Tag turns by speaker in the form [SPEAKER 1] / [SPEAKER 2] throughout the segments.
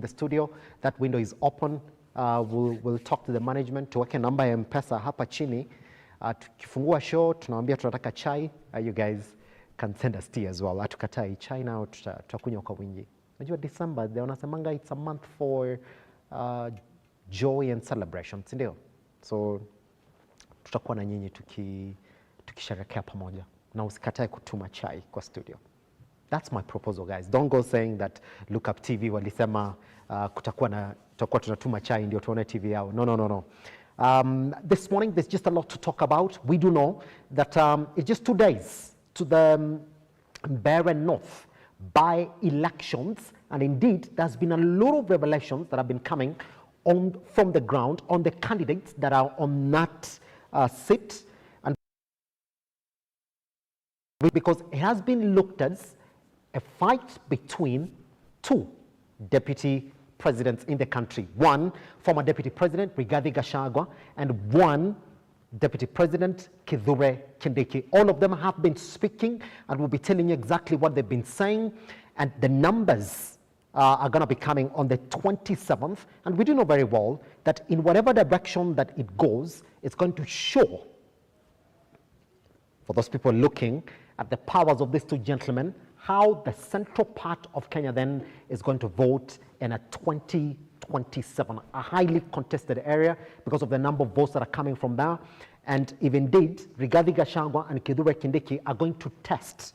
[SPEAKER 1] the studio. That window is open. We'll talk to the management tuweke namba ya M-Pesa hapa chini. Tukifungua show tunawambia tunataka chai. You guys can send us tea as well. Hatukatai chai nao tutakunywa kwa wingi. Unajua December they wanasemanga it's a month for joy and celebration, si ndio? So tutakuwa na nyinyi tukisherehekea pamoja. Na usikatae kutuma chai kwa studio. That's my proposal, guys. Don't go saying that Look Up TV walisema tutakuwa tunatuma chai ndio tuone TV yao. No. This morning there's just a lot to talk about. We do know that it's just 2 days to the Barren North by-elections, and indeed there's been a lot of revelations that have been coming from the ground on the candidates that are on that seat, and because it has been looked as a fight between two deputy presidents in the country. One former deputy president Rigathi Gachagua and one deputy president Kithure Kindiki. All of them have been speaking and will be telling you exactly what they've been saying, and the numbers are going to be coming on the 27th, and we do know very well that in whatever direction that it goes, it's going to show for those people looking at the powers of these two gentlemen how the central part of Kenya then is going to vote in a 2027, a highly contested area because of the number of votes that are coming from there. And if indeed Rigathi Gachagua and Kithure Kindiki are going to test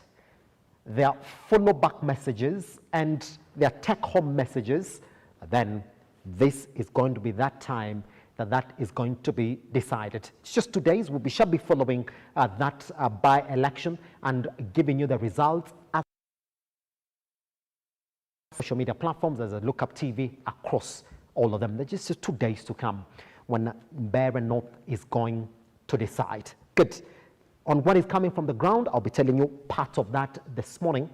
[SPEAKER 1] their follow-back messages and their take-home messages, then this is going to be that time that is going to be decided. It's just 2 days. We shall be following that by-election and giving you the results as social media platforms as a Look Up TV across all of them. There's just 2 days to come when Barren North is going to decide. Good. On what is coming from the ground, I'll be telling you part of that this morning.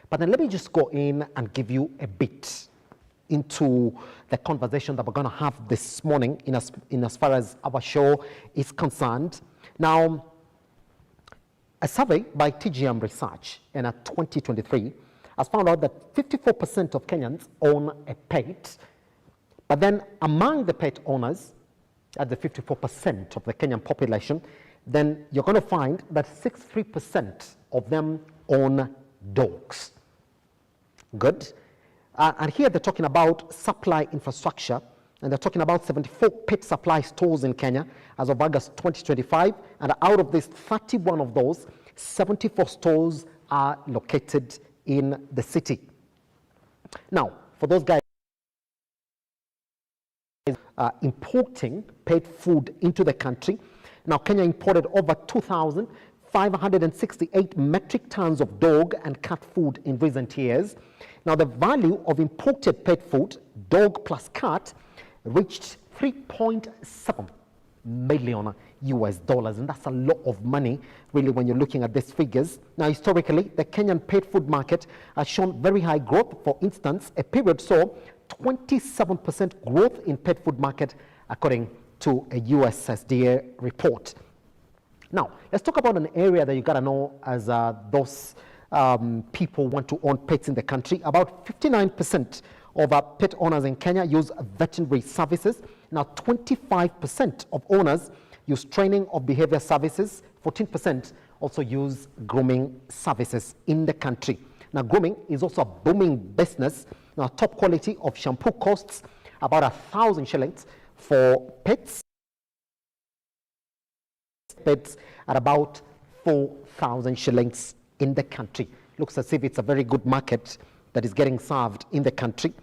[SPEAKER 1] But then let me just go in and give you a bit into the conversation that we're going to have this morning in as far as our show is concerned. Now, a survey by TGM Research in 2023 has found out that 54% of Kenyans own a pet, but then among the pet owners, at the 54% of the Kenyan population, then you're going to find that 63% of them own dogs. Good. And here they're talking about supply infrastructure, and they're talking about 74 pet supply stores in Kenya as of August 2025, and out of these 31 of those, 74 stores are located in the city. Now, for those guys importing pet food into the country, now Kenya imported over 2,568 metric tons of dog and cat food in recent years. Now the value of imported pet food, dog plus cat, reached 3.7 million US dollars, and that's a lot of money really when you're looking at these figures. Now historically, the Kenyan pet food market has shown very high growth. For instance, a period saw 27% growth in pet food market according to a USSDA report. Now, let's talk about an area that you got to know as those people want to own pets in the country. About 59% of pet owners in Kenya use veterinary services. Now, 25% of owners use training or behavior services. 14% also use grooming services in the country. Now, grooming is also a booming business. Now, top quality of shampoo costs about 1,000 shillings for pets. Pets at about 4,000 shillings in the country. Looks as if it's a very good market that is getting served in the country.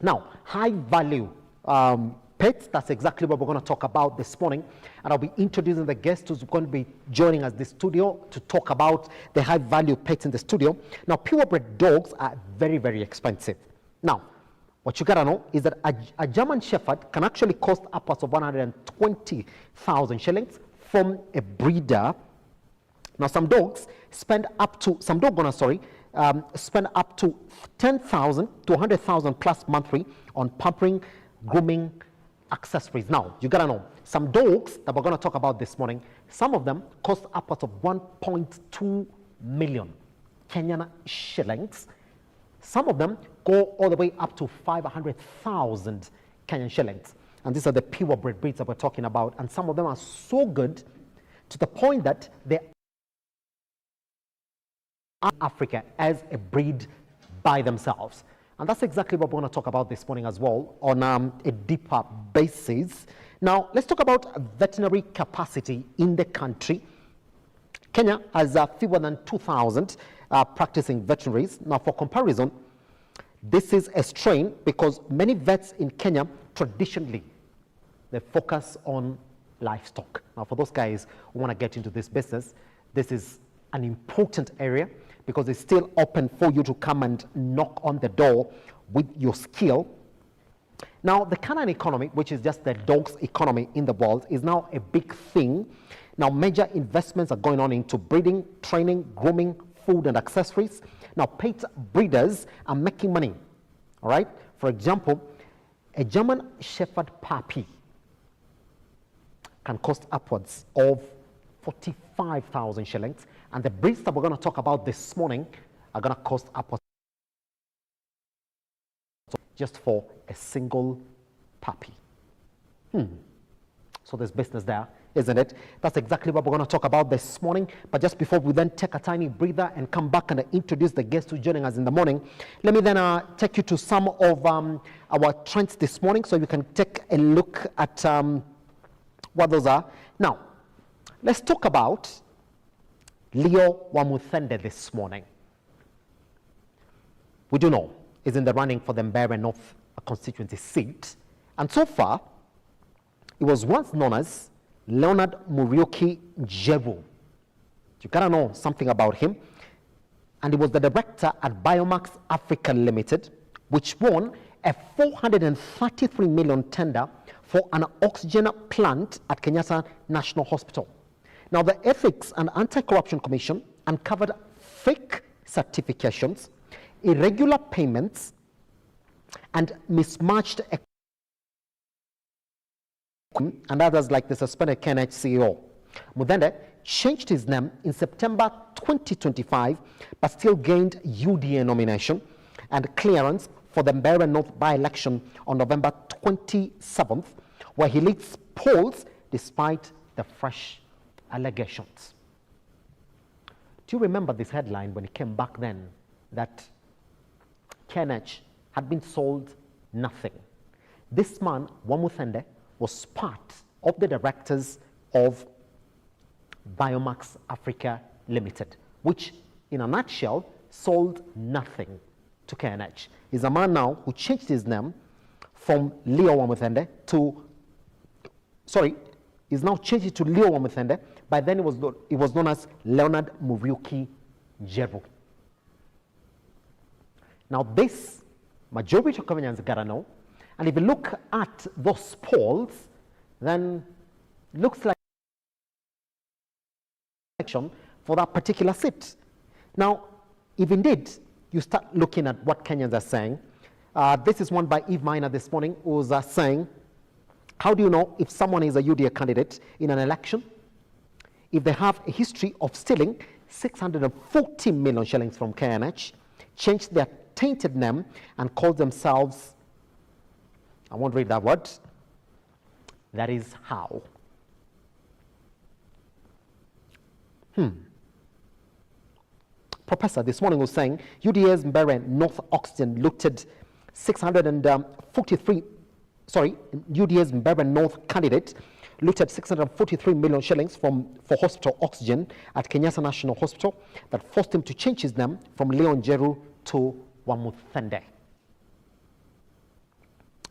[SPEAKER 1] Now, high value pets, that's exactly what we're going to talk about this morning. And I'll be introducing the guest who's going to be joining us in the studio to talk about the high value pets in the studio. Now, purebred dogs are very, very expensive. Now, what you gotta know is that a German Shepherd can actually cost upwards of 120,000 shillings from a breeder. Now, some dogs spend up to, spend up to 10,000 to 100,000 plus monthly on pampering, grooming, accessories. Now, you gotta know, some dogs that we're gonna talk about this morning, some of them cost upwards of 1.2 million Kenyan shillings. Some of them go all the way up to 500,000 Kenyan shillings. And these are the purebred breeds that we're talking about. And some of them are so good to the point that they are Africa as a breed by themselves. And that's exactly what we're going to talk about this morning as well on a deeper basis. Now, let's talk about veterinary capacity in the country. Kenya has fewer than 2,000 practicing veterinaries. Now, for comparison, this is a strain because many vets in Kenya traditionally, they focus on livestock. Now, for those guys who want to get into this business, this is an important area because it's still open for you to come and knock on the door with your skill. Now, the canine economy, which is just the dog's economy in the world, is now a big thing. Now, major investments are going on into breeding, training, grooming, food, and accessories. Now, pet breeders are making money, all right? For example, a German Shepherd puppy can cost upwards of 45,000 shillings, and the breeds that we're going to talk about this morning are going to cost upwards just for a single puppy. So there's business there, isn't it? That's exactly what we're going to talk about this morning. But just before we then take a tiny breather and come back and introduce the guests who are joining us in the morning, let me then take you to some of our trends this morning so you can take a look at what those are. Now, let's talk about Leo Wamuthende this morning. We do know is in the running for the Mbeere North constituency seat. And so far, he was once known as Leonard Muriuki Njeru. You gotta know something about him. And he was the director at Biomax Africa Limited, which won a 433 million tender for an oxygen plant at Kenyatta National Hospital. Now, the Ethics and Anti-Corruption Commission uncovered fake certifications, irregular payments, and mismatched and others like the suspended KNH CEO. Muthende changed his name in September 2025, but still gained UDA nomination and clearance for the Mbeere North by-election on November 27th, where he leads polls despite the fresh allegations. Do you remember this headline when it came back then that KNH had been sold nothing? This man, Wamuthende, was part of the directors of Biomax Africa Limited, which in a nutshell sold nothing to KNH. He's a man now who changed his name from Leo Wamuthende to, he's now changed it to Leo Wamuthende. By then it was known as Leonard Muriuki Njeru. Now this, majority of Kenyans gotta know, and if you look at those polls, then it looks like election for that particular seat. Now, if indeed you start looking at what Kenyans are saying, this is one by Eve Minor this morning, who's saying, how do you know if someone is a UDA candidate in an election? If they have a history of stealing 640 million shillings from KNH, changed their tainted name and called themselves, I won't read that word, that is how. Professor this morning was saying UDA's Mbeere North Oxygen looted UDA's Mbeere North candidate looted 643 million shillings for hospital oxygen at Kenyatta National Hospital that forced him to change his name from Leon Njeru to Wamuthende.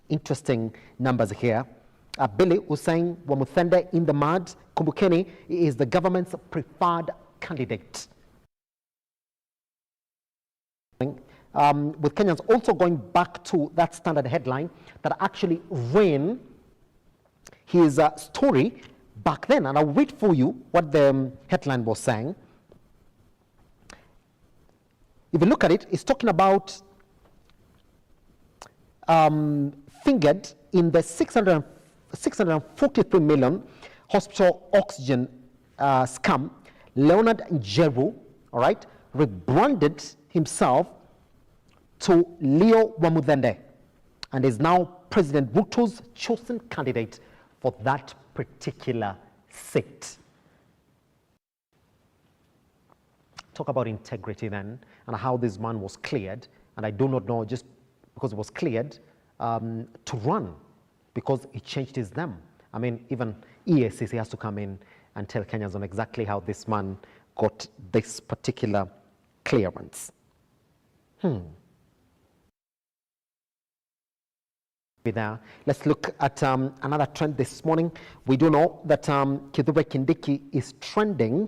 [SPEAKER 1] Interesting numbers here. Billy was saying Wamuthende in the mud. Kumbukeni is the government's preferred candidate. With Kenyans also going back to that standard headline that actually ran his story back then. And I'll read for you what the headline was saying. If you look at it, it's talking about fingered in the 643 million hospital oxygen scam. Leonard Njeru, all right, rebranded himself to Leo Wamudende and is now President Ruto's chosen candidate for that particular seat. Talk about integrity then, and how this man was cleared, and I do not know, just because it was cleared, to run, because he changed his name. I mean, even EACC has to come in and tell Kenyans on exactly how this man got this particular clearance. There. Let's look at another trend this morning. We do know that Kithure Kindiki is trending,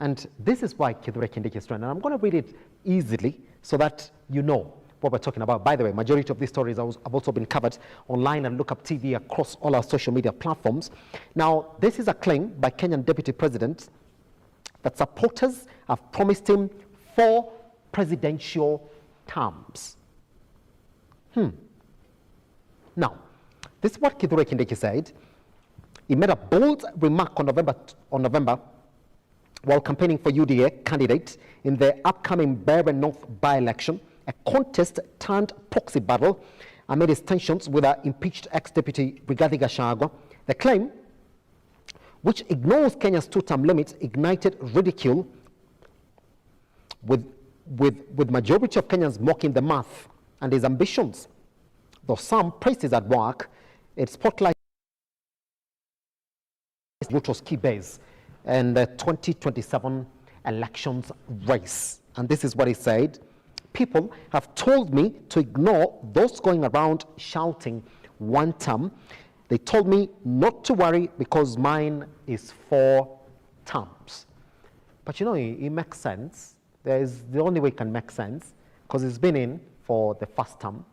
[SPEAKER 1] and this is why Kithure Kindiki is trending. I'm going to read it easily so that you know what we're talking about. By the way, majority of these stories have also been covered online and Look Up TV across all our social media platforms. Now, this is a claim by Kenyan Deputy President that supporters have promised him 4 presidential terms. Now, this is what Kithure Kindiki said. He made a bold remark on November while campaigning for UDA candidate in the upcoming Mbeere North by-election, a contest turned proxy battle amid his tensions with our impeached ex-deputy Rigathi Gachagua. The claim, which ignores Kenya's 2-term limit, ignited ridicule with majority of Kenyans mocking the math and his ambitions. Though some praised his hard work, it spotlighted Ruto's key base in the 2027 elections race. And this is what he said: people have told me to ignore those going around shouting 1 term. They told me not to worry because mine is 4 terms. But you know, it makes sense. The only way it can make sense, because he's been in for the 1st term.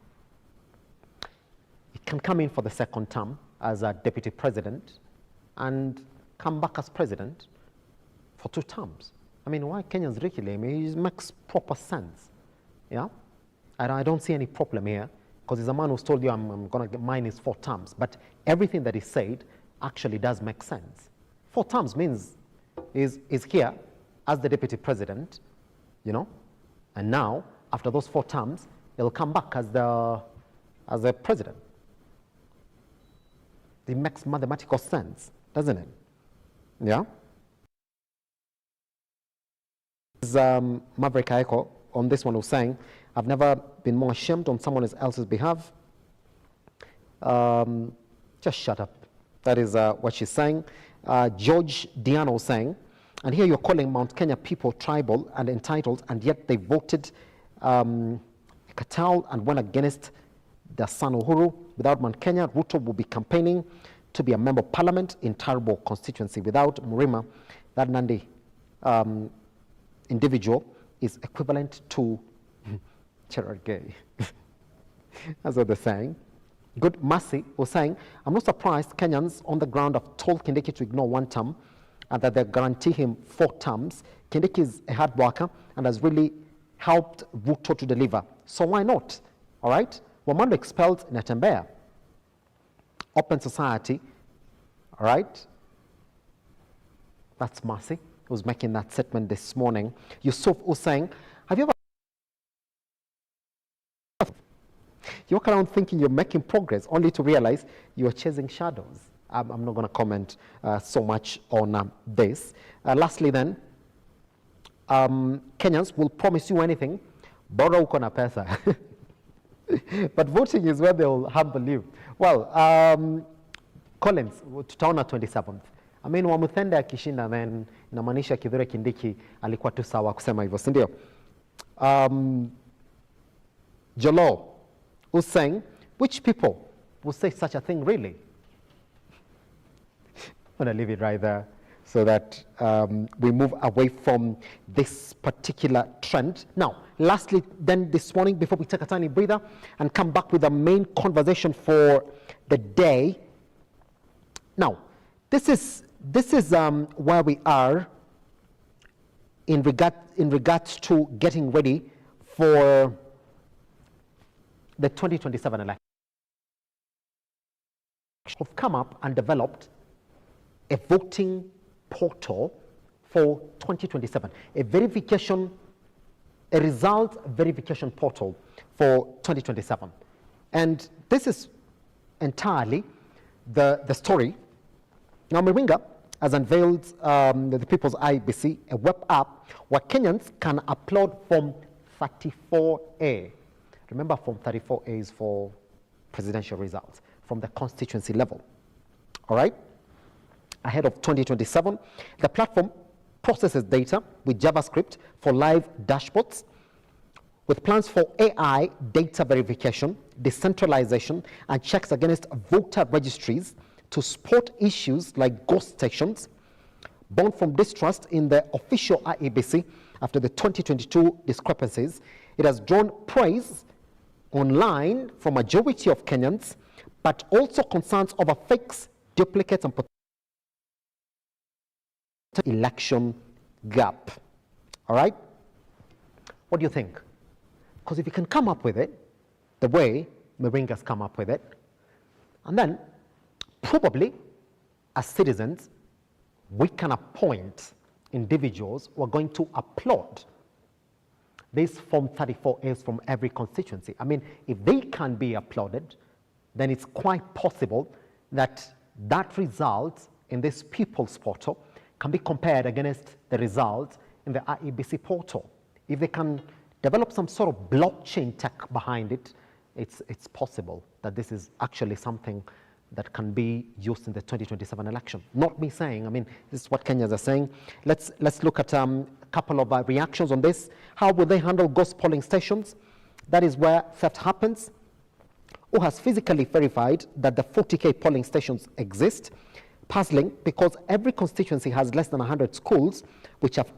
[SPEAKER 1] He can come in for the 2nd term as a deputy president and come back as president for 2 terms. I mean, why Kenyans ridiculous him? It makes proper sense. Yeah? I don't see any problem here, because he's a man who's told you I'm going to get mine is 4 terms. But everything that he said actually does make sense. 4 terms means is here as the deputy president, you know, and now after those 4 terms, he'll come back as the president. It makes mathematical sense, doesn't it? Yeah. Maverick Aeko on this one was saying, I've never been more ashamed on someone else's behalf. Just shut up. That is what she's saying. George Diano saying, and here you're calling Mount Kenya people tribal and entitled, and yet they voted Katal and went against their son Uhuru. Without Mount Kenya, Ruto will be campaigning to be a member of parliament in Tarbo constituency. Without Murima, that Nandi individual is equivalent to Gerard Gay. That's what they're saying. Good Mercy was saying, I'm not surprised Kenyans on the ground have told Kindiki to ignore 1 term and that they guarantee him 4 terms. Kindiki is a hard worker and has really helped Ruto to deliver. So why not? All right? Wamando expelled Natembea. Open society. All right? That's Mercy, who's making that statement this morning. Yusuf was saying, have you ever you walk around thinking you're making progress only to realize you are chasing shadows? I'm not going to comment so much on this. Lastly then, Kenyans will promise you anything, borrow uko na pesa. But voting is where they'll humble you. Well, Collins, tutaona 27th. I mean, Wamuthende akishinda, then inamaanisha Kithure Kindiki alikuwa tu sawa kusema hivyo, si ndio? Jolo was saying, which people will say such a thing really? I'm going to leave it right there so that we move away from this particular trend. Now, lastly, then this morning, before we take a tiny breather and come back with the main conversation for the day. Now, this is where we are in regards to getting ready for the 2027 election. Have come up and developed a voting portal for 2027, a verification a result verification portal for 2027. And this is entirely the story. Now, Miringa has unveiled the People's IEBC, a web app where Kenyans can upload Form 34A. Remember, Form 34A is for presidential results from the constituency level. All right? Ahead of 2027, the platform processes data with JavaScript for live dashboards, with plans for AI data verification, decentralization, and checks against voter registries to spot issues like ghost stations, born from distrust in the official IEBC after the 2022 discrepancies. It has drawn praise online from a majority of Kenyans, but also concerns over fakes, duplicates, and election gap. All right? What do you think? Because if you can come up with it the way Miringa's come up with it, and then probably as citizens, we can appoint individuals who are going to upload these Form 34As from every constituency. I mean, if they can be uploaded, then it's quite possible that that result in this People's Portal can be compared against the result in the IEBC portal. If they can develop some sort of blockchain tech behind it, it's possible that this is actually something that can be used in the 2027 election. Not me saying, I mean, this is what Kenyans are saying. Let's look at a couple of reactions on this. How will they handle ghost polling stations? That is where theft happens. Who has physically verified that the 40K polling stations exist? Puzzling, because every constituency has less than 100 schools, which have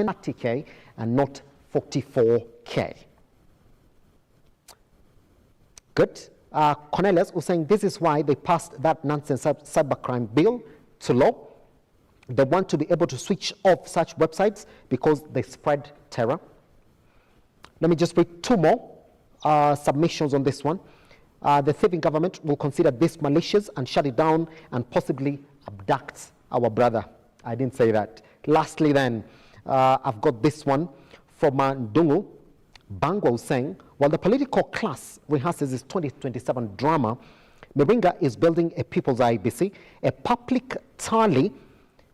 [SPEAKER 1] 30K and not 44K. Good. Cornelius was saying this is why they passed that nonsense cybercrime bill to law. They want to be able to switch off such websites because they spread terror. Let me just read two more submissions on this one. The thieving government will consider this malicious and shut it down and possibly abduct our brother. I didn't say that. Lastly then, I've got this one from Ndungu. Bangwa was saying, while the political class rehearses its 2027 drama, Miringa is building a people's IEBC, a public tally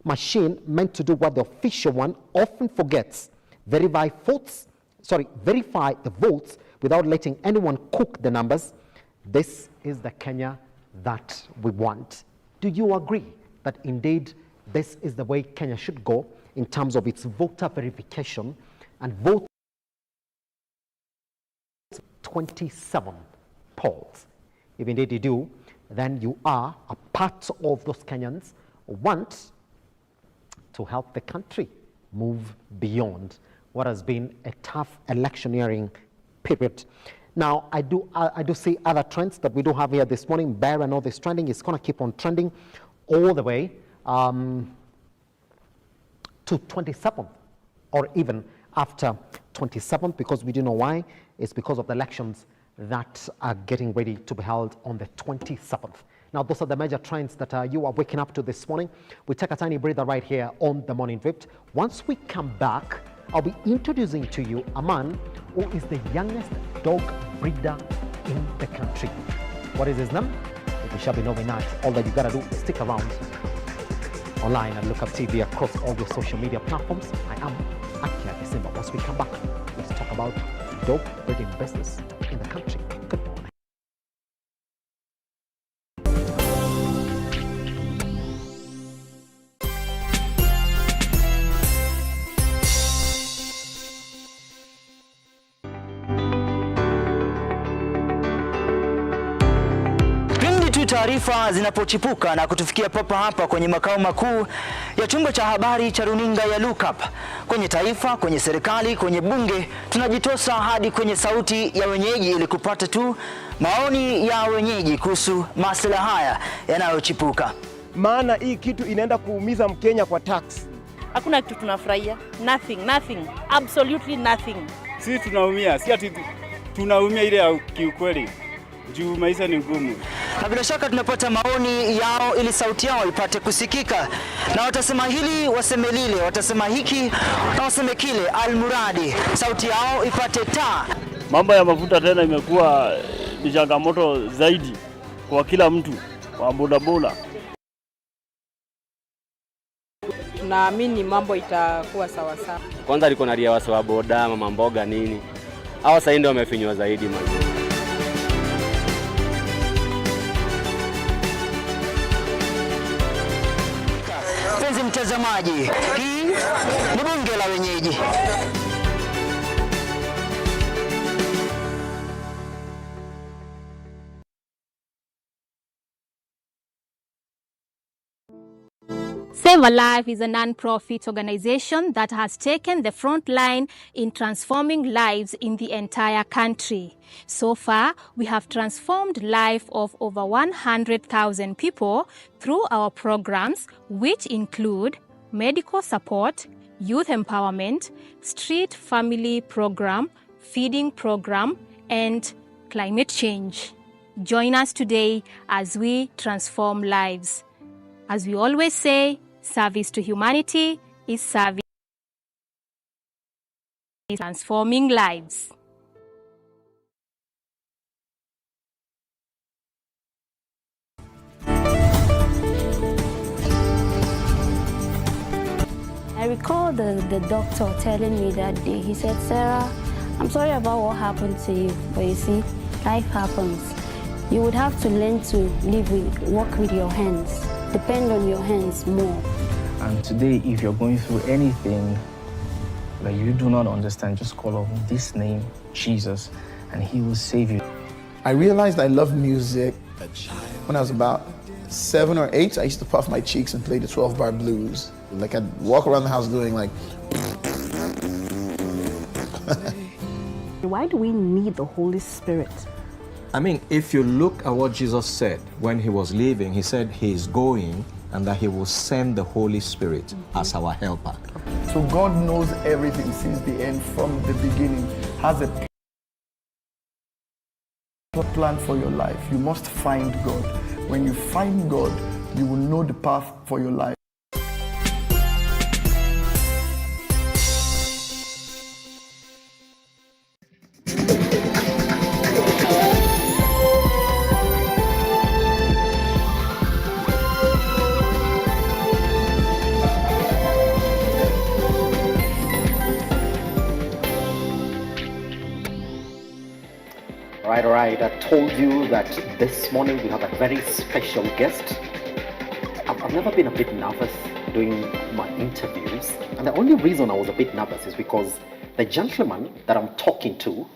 [SPEAKER 1] machine meant to do what the official one often forgets: verify the votes without letting anyone cook the numbers. This is the Kenya that we want. Do you agree that indeed this is the way Kenya should go in terms of its voter verification and vote 27 polls? If indeed you do, then you are a part of those Kenyans who want to help the country move beyond what has been a tough electioneering period. Now, I do see other trends that we do have here this morning. Bear and all this trending is going to keep on trending all the way to 27th, or even after 27th, because we do know why. It's because of the elections that are getting ready to be held on the 27th. Now, those are the major trends that you are waking up to this morning. We take a tiny breather right here on the Morning Drift. Once we come back, I'll be introducing to you a man who is the youngest dog breeder in the country. What is his name? We shall be knowing that. All that you gotta do is stick around online and look up TV across all your social media platforms. I am Akia December. Once we come back, let's talk about dog breeding business in the country. Good morning.
[SPEAKER 2] Taarifa zinapochipuka na kutufikia papa hapa kwenye makao makuu ya chumba cha habari cha runinga ya Lookup, kwenye taifa, kwenye serikali, kwenye bunge, tunajitosa hadi kwenye sauti ya wenyeji ili kupata tu maoni ya wenyeji kuhusu masuala haya yanayochipuka.
[SPEAKER 3] Maana hii kitu inaenda kuumiza Mkenya kwa tax.
[SPEAKER 4] Hakuna kitu tunafurahia. Nothing. Absolutely nothing.
[SPEAKER 5] Sisi tunaumia, si ati tunaumia ile ya kiukweli. Juu maisha ni ngumu.
[SPEAKER 2] na bila shaka tunapata maoni yao ili sauti yao ipate kusikika, na watasema hili waseme lile, watasema hiki na waseme kile, almuradi sauti yao ipate taa.
[SPEAKER 5] Mambo ya mafuta tena imekuwa ni changamoto zaidi kwa kila mtu wa bodaboda.
[SPEAKER 6] Tunaamini mambo itakuwa sawa sawa.
[SPEAKER 7] Kwanza liko na ria wasa wa boda, mama mboga nini. Hawa sasa ndio wamefinywa zaidi maji.
[SPEAKER 2] Penzi mtazamaji, hii ni bunge la wenyeji.
[SPEAKER 8] Save a Life is a non-profit organization that has taken the front line in transforming lives in the entire country. So far, we have transformed life of over 100,000 people through our programs, which include medical support, youth empowerment, street family program, feeding program, and climate change. Join us today as we transform lives. As we always say, service to humanity is service transforming lives.
[SPEAKER 9] I recall the doctor telling me that day, he said, "Sarah, I'm sorry about what happened to you, but you see, life happens. You would have to learn to work with your hands, depend on your hands more."
[SPEAKER 10] And today, if you're going through anything that you do not understand, just call on this name, Jesus, and he will save you.
[SPEAKER 11] I realized I loved music when I was about 7 or 8. I used to puff my cheeks and play the 12-bar blues. Like I'd walk around the house doing like...
[SPEAKER 12] Why do we need the Holy Spirit?
[SPEAKER 13] I mean, if you look at what Jesus said when he was leaving, he said he is going and that he will send the Holy Spirit as our helper.
[SPEAKER 11] So God knows everything since the end, from the beginning, has a plan for your life. You must find God. When you find God, you will know the path for your life.
[SPEAKER 1] All right, I told you that this morning we have a very special guest. I've never been a bit nervous doing my interviews, and the only reason I was a bit nervous is because the gentleman that I'm talking to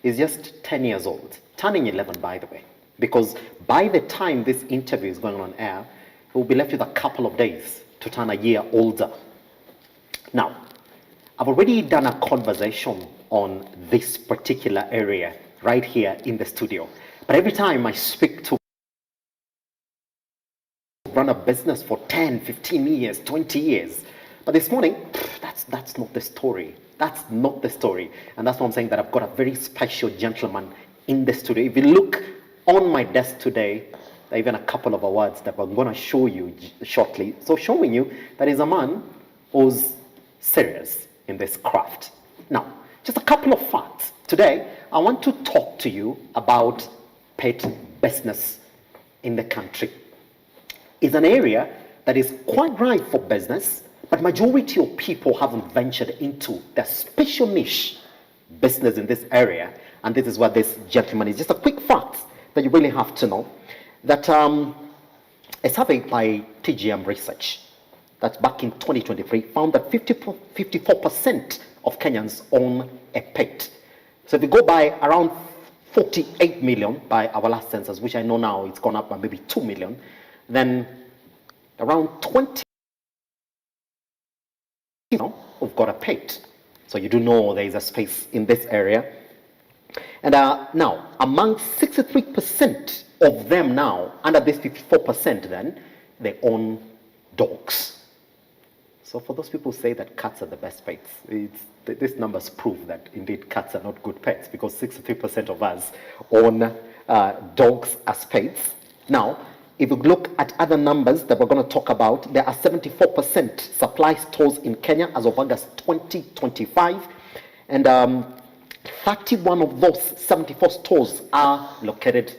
[SPEAKER 1] is just 10 years old, turning 11 by the way, because by the time this interview is going on air, we'll be left with a couple of days to turn a year older. Now, I've already done a conversation on this particular area right here in the studio. But every time I speak to run a business for 10, 15 years, 20 years. But this morning, that's not the story. That's not the story. And that's why I'm saying that I've got a very special gentleman in the studio. If you look on my desk today, there are even a couple of awards that I'm going to show you shortly. So showing you that is a man who's serious in this craft. Now, just a couple of facts. Today, I want to talk to you about pet business in the country. It's an area that is quite ripe for business, but majority of people haven't ventured into the special niche business in this area, and this is what this gentleman is. Just a quick fact that you really have to know, that a survey by TGM Research, that's back in 2023, found that 54% of Kenyans own a pet. So if you go by around 48 million by our last census, which I know now it's gone up by maybe 2 million, then around 20 have got a pet. So you do know there is a space in this area. And now, among 63% of them now, under this 54% then, they own dogs. So for those people who say that cats are the best pets, these numbers prove that indeed cats are not good pets, because 63% of us own dogs as pets. Now, if you look at other numbers that we're going to talk about, there are 74% supply stores in Kenya as of August 2025. And 31 of those 74 stores are located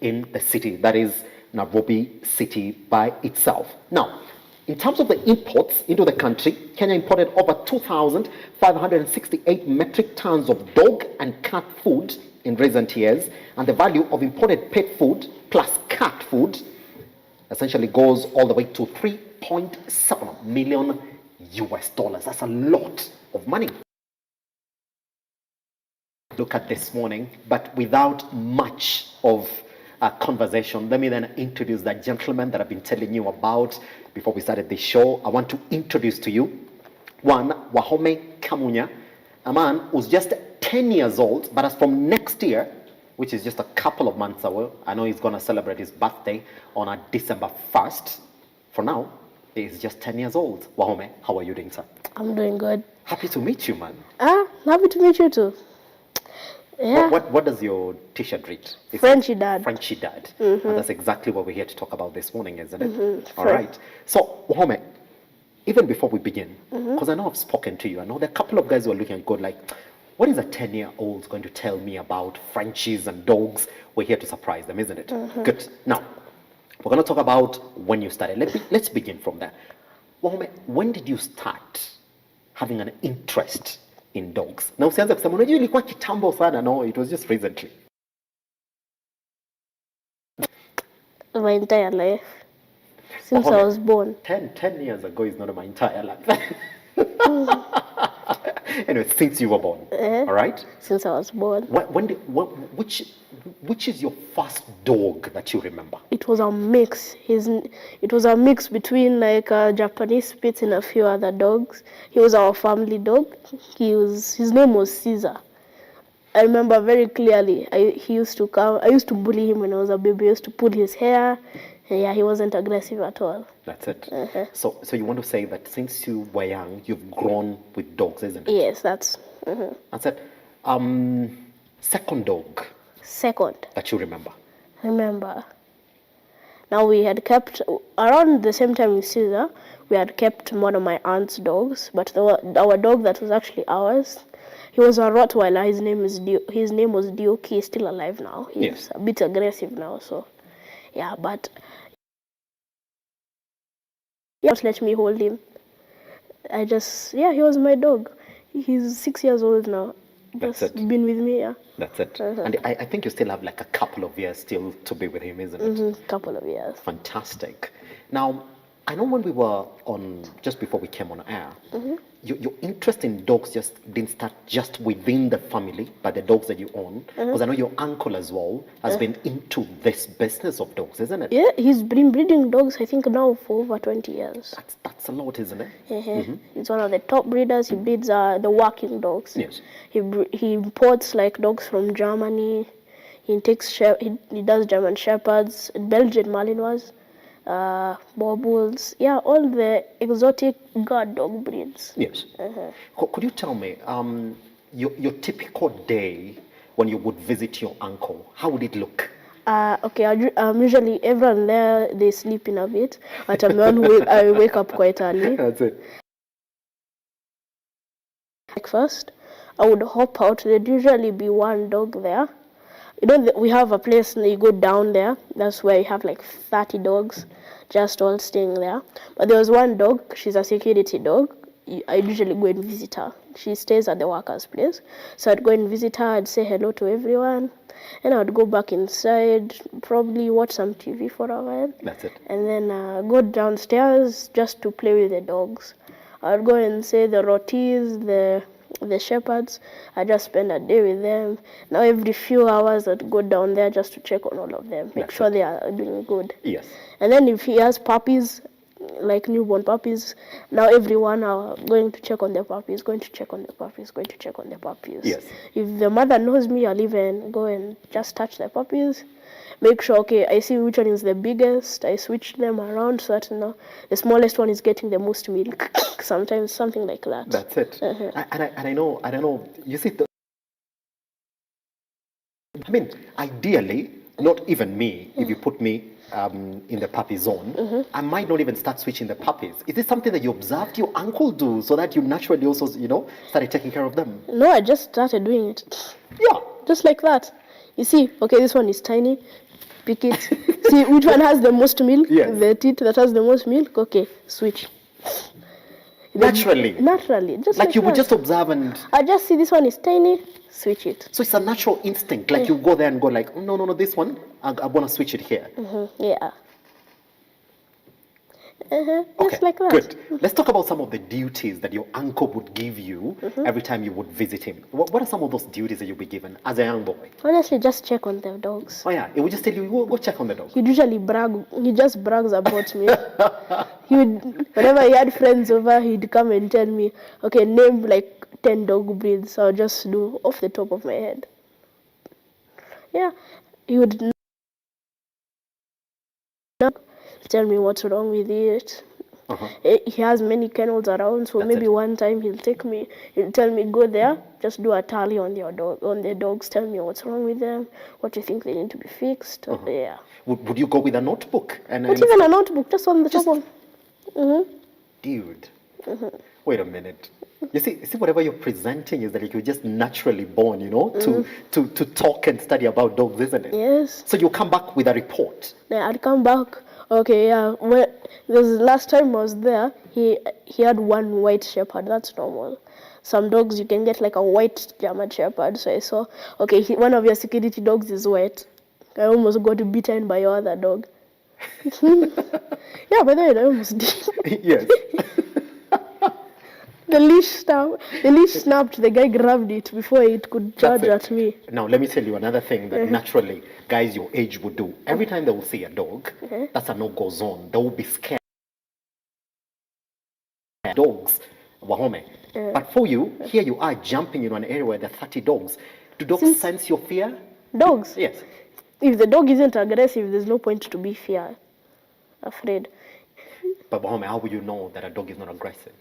[SPEAKER 1] in the city, that is Nairobi city by itself. Now, in terms of the imports into the country, Kenya imported over 2,568 metric tons of dog and cat food in recent years, and the value of imported pet food plus cat food essentially goes all the way to 3.7 million US dollars. That's a lot of money. Look at this morning, but without much of a conversation, let me then introduce that gentleman that I've been telling you about before we started the show. I want to introduce to you one Wahome Kamunya, a man who's just 10 years old, but as from next year, which is just a couple of months away, I know he's going to celebrate his birthday on December 1st. For now, he's just 10 years old. Wahome, how are you doing, sir?
[SPEAKER 14] I'm doing good.
[SPEAKER 1] Happy to meet you, man.
[SPEAKER 14] Happy to meet you too. Yeah.
[SPEAKER 1] What does your t-shirt read? It's
[SPEAKER 14] Frenchy Dad.
[SPEAKER 1] Frenchy Dad.
[SPEAKER 14] Mhm.
[SPEAKER 1] And that's exactly what we're here to talk about this morning, isn't it?
[SPEAKER 14] Mhm.
[SPEAKER 1] All right. So, Wahome, even before we begin,
[SPEAKER 14] Mhm.
[SPEAKER 1] because I know I've spoken to you, I know there are a couple of guys who are looking at God like, what is a 10-year-old going to tell me about Frenchies and dogs? We're here to surprise them, isn't it?
[SPEAKER 14] Mhm.
[SPEAKER 1] Good. Now, we're going to talk about when you started. Let's begin from there. Wahome, when did you start having an interest in dogs? Na usianze kusema unajua ilikuwa kitambo sana. No, it was just recently.
[SPEAKER 14] My entire life. Since I was born.
[SPEAKER 1] 10 years ago is not my entire life. Anyway, since you were born, all right?
[SPEAKER 14] Since I was born.
[SPEAKER 1] Which is your first dog that you remember?
[SPEAKER 14] It was a mix. It was a mix between like a Japanese Spitz and a few other dogs. He was our family dog. His name was Caesar. I remember very clearly. He used to come. I used to bully him when I was a baby. I used to pull his hair. Yeah, he wasn't aggressive at all.
[SPEAKER 1] That's it. So you want to say that since you were young, you've grown with dogs, isn't it?
[SPEAKER 14] Yes, that's.
[SPEAKER 1] That's it. Second dog.
[SPEAKER 14] Second.
[SPEAKER 1] That you remember.
[SPEAKER 14] Remember. Now we had kept around the same time with Caesar. We had kept one of my aunt's dogs, but our dog that was actually ours. He was a Rottweiler. His name was Duke. He's still alive now. He's a bit aggressive now, so yeah. But just let me hold him. He was my dog. He's 6 years old now.
[SPEAKER 1] That's it.
[SPEAKER 14] Been with me, yeah.
[SPEAKER 1] That's it. And I think you still have like a couple of years still to be with him, isn't it?
[SPEAKER 14] Couple of years.
[SPEAKER 1] Fantastic. Now, I know when we were on, just before we came on air, your interest in dogs just didn't start just within the family, but the dogs that you own. Because I know your uncle as well has been into this business of dogs, isn't it?
[SPEAKER 14] Yeah, he's been breeding dogs, I think, now for over 20 years.
[SPEAKER 1] That's a lot, isn't it?
[SPEAKER 14] He's one of the top breeders. He breeds the working dogs.
[SPEAKER 1] Yes.
[SPEAKER 14] He imports like dogs from Germany. He does German Shepherds, Belgian Malinois. Bobbles, all the exotic guard dog breeds.
[SPEAKER 1] Yes. Could you tell me your typical day when you would visit your uncle? How would it look?
[SPEAKER 14] Usually everyone there, they sleep in a bit, but I'm the one who I wake up quite early.
[SPEAKER 1] That's it.
[SPEAKER 14] First, I would hop out. There'd usually be one dog there. You know, we have a place, and you go down there. That's where you have like 30 dogs, just all staying there. But there was one dog. She's a security dog. I usually go and visit her. She stays at the workers' place. So I'd go and visit her. I'd say hello to everyone. And I'd go back inside, probably watch some TV for a while.
[SPEAKER 1] That's it.
[SPEAKER 14] And then go downstairs just to play with the dogs. I'd go and say the rotis, the shepherds. I just spend a day with them. Now every few hours I'd go down there just to check on all of them, make sure they are doing good.
[SPEAKER 1] Yes.
[SPEAKER 14] And then if he has puppies, like newborn puppies, now every 1 hour going to check on the puppies, going to check on the puppies, going to check on the puppies.
[SPEAKER 1] Yes.
[SPEAKER 14] If the mother knows me, I'll even go and just touch the puppies. Make sure, okay, I see which one is the biggest. I switch them around so that the smallest one is getting the most milk. Sometimes something like that.
[SPEAKER 1] That's it. And I know. You see, ideally, not even me, if you put me in the puppy zone, I might not even start switching the puppies. Is this something that you observed your uncle do so that you naturally also, started taking care of them?
[SPEAKER 14] No, I just started doing it.
[SPEAKER 1] Yeah.
[SPEAKER 14] Just like that. You see, okay, this one is tiny. Pick it. See which one has the most milk?
[SPEAKER 1] Yes.
[SPEAKER 14] The teeth that has the most milk? Okay, switch.
[SPEAKER 1] Naturally?
[SPEAKER 14] Naturally. Just like
[SPEAKER 1] you would
[SPEAKER 14] that.
[SPEAKER 1] just observe and...
[SPEAKER 14] I just see this one is tiny, switch it.
[SPEAKER 1] So it's a natural instinct, like you go there and go like, oh, no, this one, I want to switch it here.
[SPEAKER 14] Yeah.
[SPEAKER 1] Okay,
[SPEAKER 14] just like that.
[SPEAKER 1] good. Let's talk about some of the duties that your uncle would give you every time you would visit him. What are some of those duties that you'll be given as a young boy?
[SPEAKER 14] Honestly, just check on the dogs.
[SPEAKER 1] Oh yeah, he would just tell you, go check on the dog.
[SPEAKER 14] He'd usually brag, he just brags about me. Whenever he had friends over, he'd come and tell me, okay, name like 10 dog breeds. I'll just do off the top of my head. Yeah, he would tell me what's wrong with it. He has many kennels around, so maybe one time he'll tell me, go there, just do a tally on the dogs, tell me what's wrong with them, what you think they need to be fixed. Yeah.
[SPEAKER 1] Would you go with a notebook?
[SPEAKER 14] Not even a notebook, just on the top of...
[SPEAKER 1] Dude, wait a minute. You see, whatever you're presenting is that you're just naturally born, to talk and study about dogs, isn't it?
[SPEAKER 14] Yes.
[SPEAKER 1] So you come back with a report.
[SPEAKER 14] Yeah, I'd come back. Okay, yeah. The last time I was there, he had one white shepherd. That's normal. Some dogs you can get like a white German shepherd. So I saw, okay, one of your security dogs is white. I almost got bitten by your other dog. Yeah, by the way, I almost did.
[SPEAKER 1] Yes.
[SPEAKER 14] The leash snapped. The guy grabbed it before it could charge at me.
[SPEAKER 1] Now, let me tell you another thing that naturally guys your age would do. Every time they will see a dog, that's a no-go zone. They will be scared. Dogs, Wahome. But for you, here you are jumping into an area where there are 30 dogs. Do dogs sense your fear?
[SPEAKER 14] Dogs?
[SPEAKER 1] Yes.
[SPEAKER 14] If the dog isn't aggressive, there's no point to be afraid.
[SPEAKER 1] But Wahome, how will you know that a dog is not aggressive?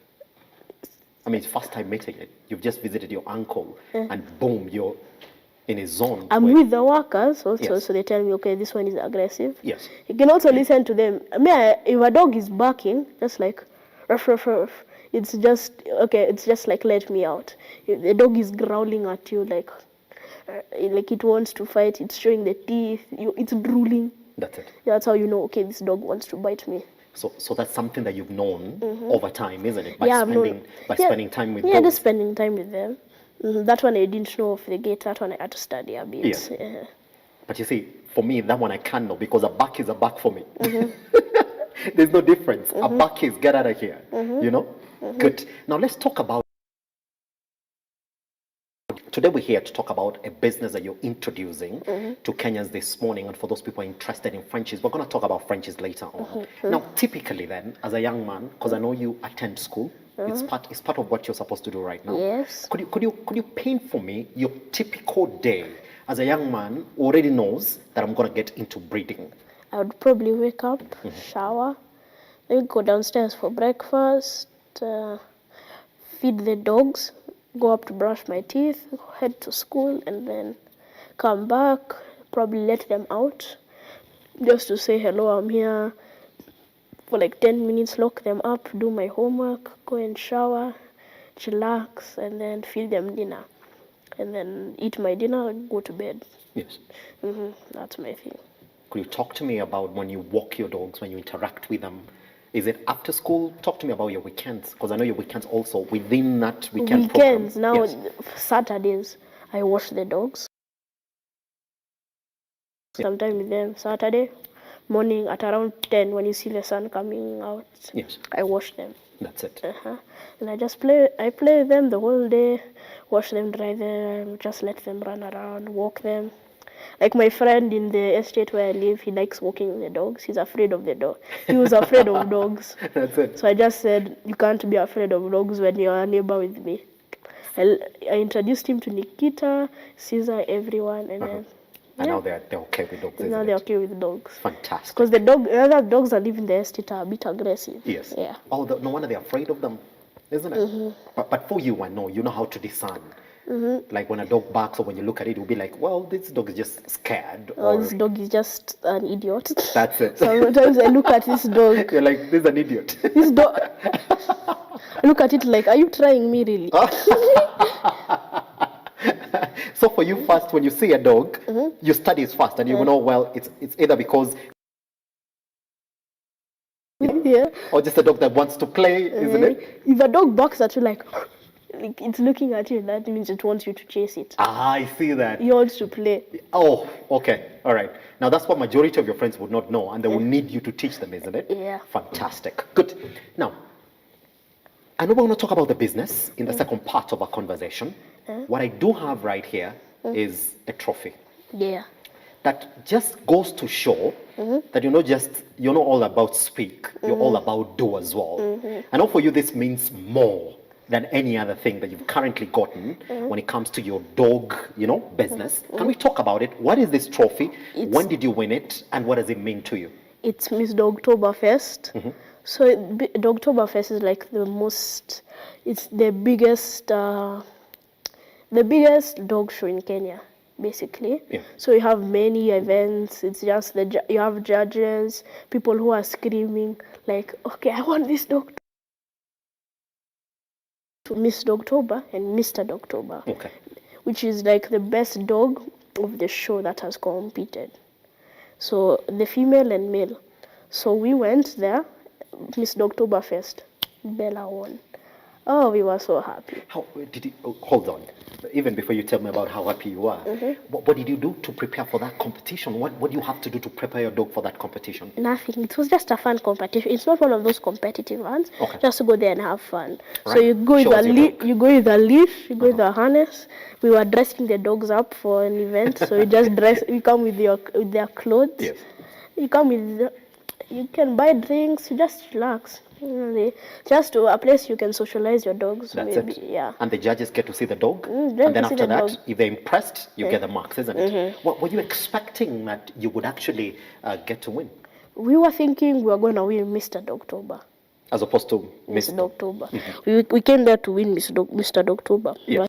[SPEAKER 1] I mean, it's first time meeting it. You've just visited your uncle, and boom, you're in a zone.
[SPEAKER 14] I'm with the workers also, so they tell me, okay, this one is aggressive.
[SPEAKER 1] Yes.
[SPEAKER 14] You can also listen to them. I mean, if a dog is barking, just like, ruff, ruff, ruff, it's just, okay, it's just like, let me out. If the dog is growling at you, like it wants to fight, it's showing the teeth, it's drooling.
[SPEAKER 1] That's it.
[SPEAKER 14] Yeah, that's how you know, okay, this dog wants to bite me.
[SPEAKER 1] So that's something that you've known over time, isn't it? By
[SPEAKER 14] By
[SPEAKER 1] spending time with dogs.
[SPEAKER 14] Yeah, just spending time with them. That one I didn't know off the gate. That one I had to study a bit.
[SPEAKER 1] Yeah. But you see, for me, that one I can't know because a bark is a bark for me. There's no difference. A bark is get out of here. Good. Now let's talk about. Today we're here to talk about a business that you're introducing to Kenyans this morning, and for those people interested in franchise, we're going to talk about franchise later on. Now, typically then, as a young man, because I know you attend school, it's part of what you're supposed to do right now.
[SPEAKER 14] Yes.
[SPEAKER 1] Could you paint for me your typical day as a young man who already knows that I'm going to get into breeding?
[SPEAKER 14] I would probably wake up, shower, then go downstairs for breakfast, feed the dogs, go up to brush my teeth, head to school, and then come back, probably let them out, just to say hello, I'm here, for like 10 minutes, lock them up, do my homework, go and shower, chillax, and then feed them dinner. And then eat my dinner and go to bed.
[SPEAKER 1] Yes.
[SPEAKER 14] That's my thing.
[SPEAKER 1] Could you talk to me about when you walk your dogs, when you interact with them? Is it after school? Talk to me about your weekends, because I know your weekends also within that weekend
[SPEAKER 14] Weekends,
[SPEAKER 1] program.
[SPEAKER 14] now Saturdays, I wash the dogs. Sometime with them Saturday morning at around 10 when you see the sun coming out.
[SPEAKER 1] Yes.
[SPEAKER 14] I wash them.
[SPEAKER 1] That's it.
[SPEAKER 14] And I play with them the whole day, wash them, dry them, just let them run around, walk them. Like my friend in the estate where I live, he likes walking the dogs. He's afraid of the dog. He was afraid of dogs.
[SPEAKER 1] That's it.
[SPEAKER 14] So I just said, you can't be afraid of dogs when you're a neighbor with me. I introduced him to Nikita, Caesar, everyone, and then...
[SPEAKER 1] And now they're okay with dogs,
[SPEAKER 14] Now they're okay with dogs.
[SPEAKER 1] Fantastic.
[SPEAKER 14] Because the other dogs that live in the estate are a bit aggressive.
[SPEAKER 1] Yes.
[SPEAKER 14] Yeah.
[SPEAKER 1] Oh, no wonder they're afraid of them, isn't it? But for you, I know, you know how to discern. Like when a dog barks or when you look at it, you'll be like, well, this dog is just scared.
[SPEAKER 14] Oh, this dog is just an idiot.
[SPEAKER 1] That's it.
[SPEAKER 14] Sometimes I look at this dog.
[SPEAKER 1] You're like, this is an idiot.
[SPEAKER 14] This dog. I look at it like, are you trying me really?
[SPEAKER 1] So for you first, when you see a dog, you study it first and you know, well, it's either because or just a dog that wants to play, isn't it?
[SPEAKER 14] If a dog barks at you like it's looking at you, that means it wants you to chase it.
[SPEAKER 1] Ah, I see that.
[SPEAKER 14] It wants to play.
[SPEAKER 1] Oh, okay. All right. Now that's what majority of your friends would not know, and they will need you to teach them, isn't it?
[SPEAKER 14] Yeah.
[SPEAKER 1] Fantastic. Good. Now, I know we're going to talk about the business in the second part of our conversation. What I do have right here is a trophy.
[SPEAKER 14] Yeah.
[SPEAKER 1] That just goes to show that you're not all about speak, you're all about do as well. I know for you this means more than any other thing that you've currently gotten when it comes to your dog, business. Can we talk about it? What is this trophy? When did you win it? And what does it mean to you?
[SPEAKER 14] It's Miss Dogtoberfest. So Dogtoberfest is like it's the biggest dog show in Kenya, basically.
[SPEAKER 1] Yeah.
[SPEAKER 14] So you have many events. It's just you have judges, people who are screaming like, okay, I want this dog to Miss Dogtober and Mr. Dogtober, which is like the best dog of the show that has competed. So the female and male. So we went there, Miss Dogtoberfest. Bella won. Oh, we were so happy.
[SPEAKER 1] How did you hold on? Even before you tell me about how happy you are, what did you do to prepare for that competition? What do you have to do to prepare your dog for that competition?
[SPEAKER 14] Nothing. It was just a fun competition. It's not one of those competitive ones. Just to go there and have fun.
[SPEAKER 1] Right.
[SPEAKER 14] So you go with a leash, you go with a harness. We were dressing the dogs up for an event. So you just you come with their clothes.
[SPEAKER 1] Yes.
[SPEAKER 14] You can buy drinks. You just relax. Just to a place you can socialize your dogs.
[SPEAKER 1] That's
[SPEAKER 14] maybe.
[SPEAKER 1] it.
[SPEAKER 14] Yeah.
[SPEAKER 1] And the judges get to see the dog.
[SPEAKER 14] And
[SPEAKER 1] then after that, if they're impressed, you get the marks, isn't it? Were you expecting that you would actually get to win?
[SPEAKER 14] We were thinking we were going to win Mr. Dogtober.
[SPEAKER 1] As opposed to
[SPEAKER 14] Mr. Dogtober. We came there to win Mr. Dogtober.
[SPEAKER 1] Yes.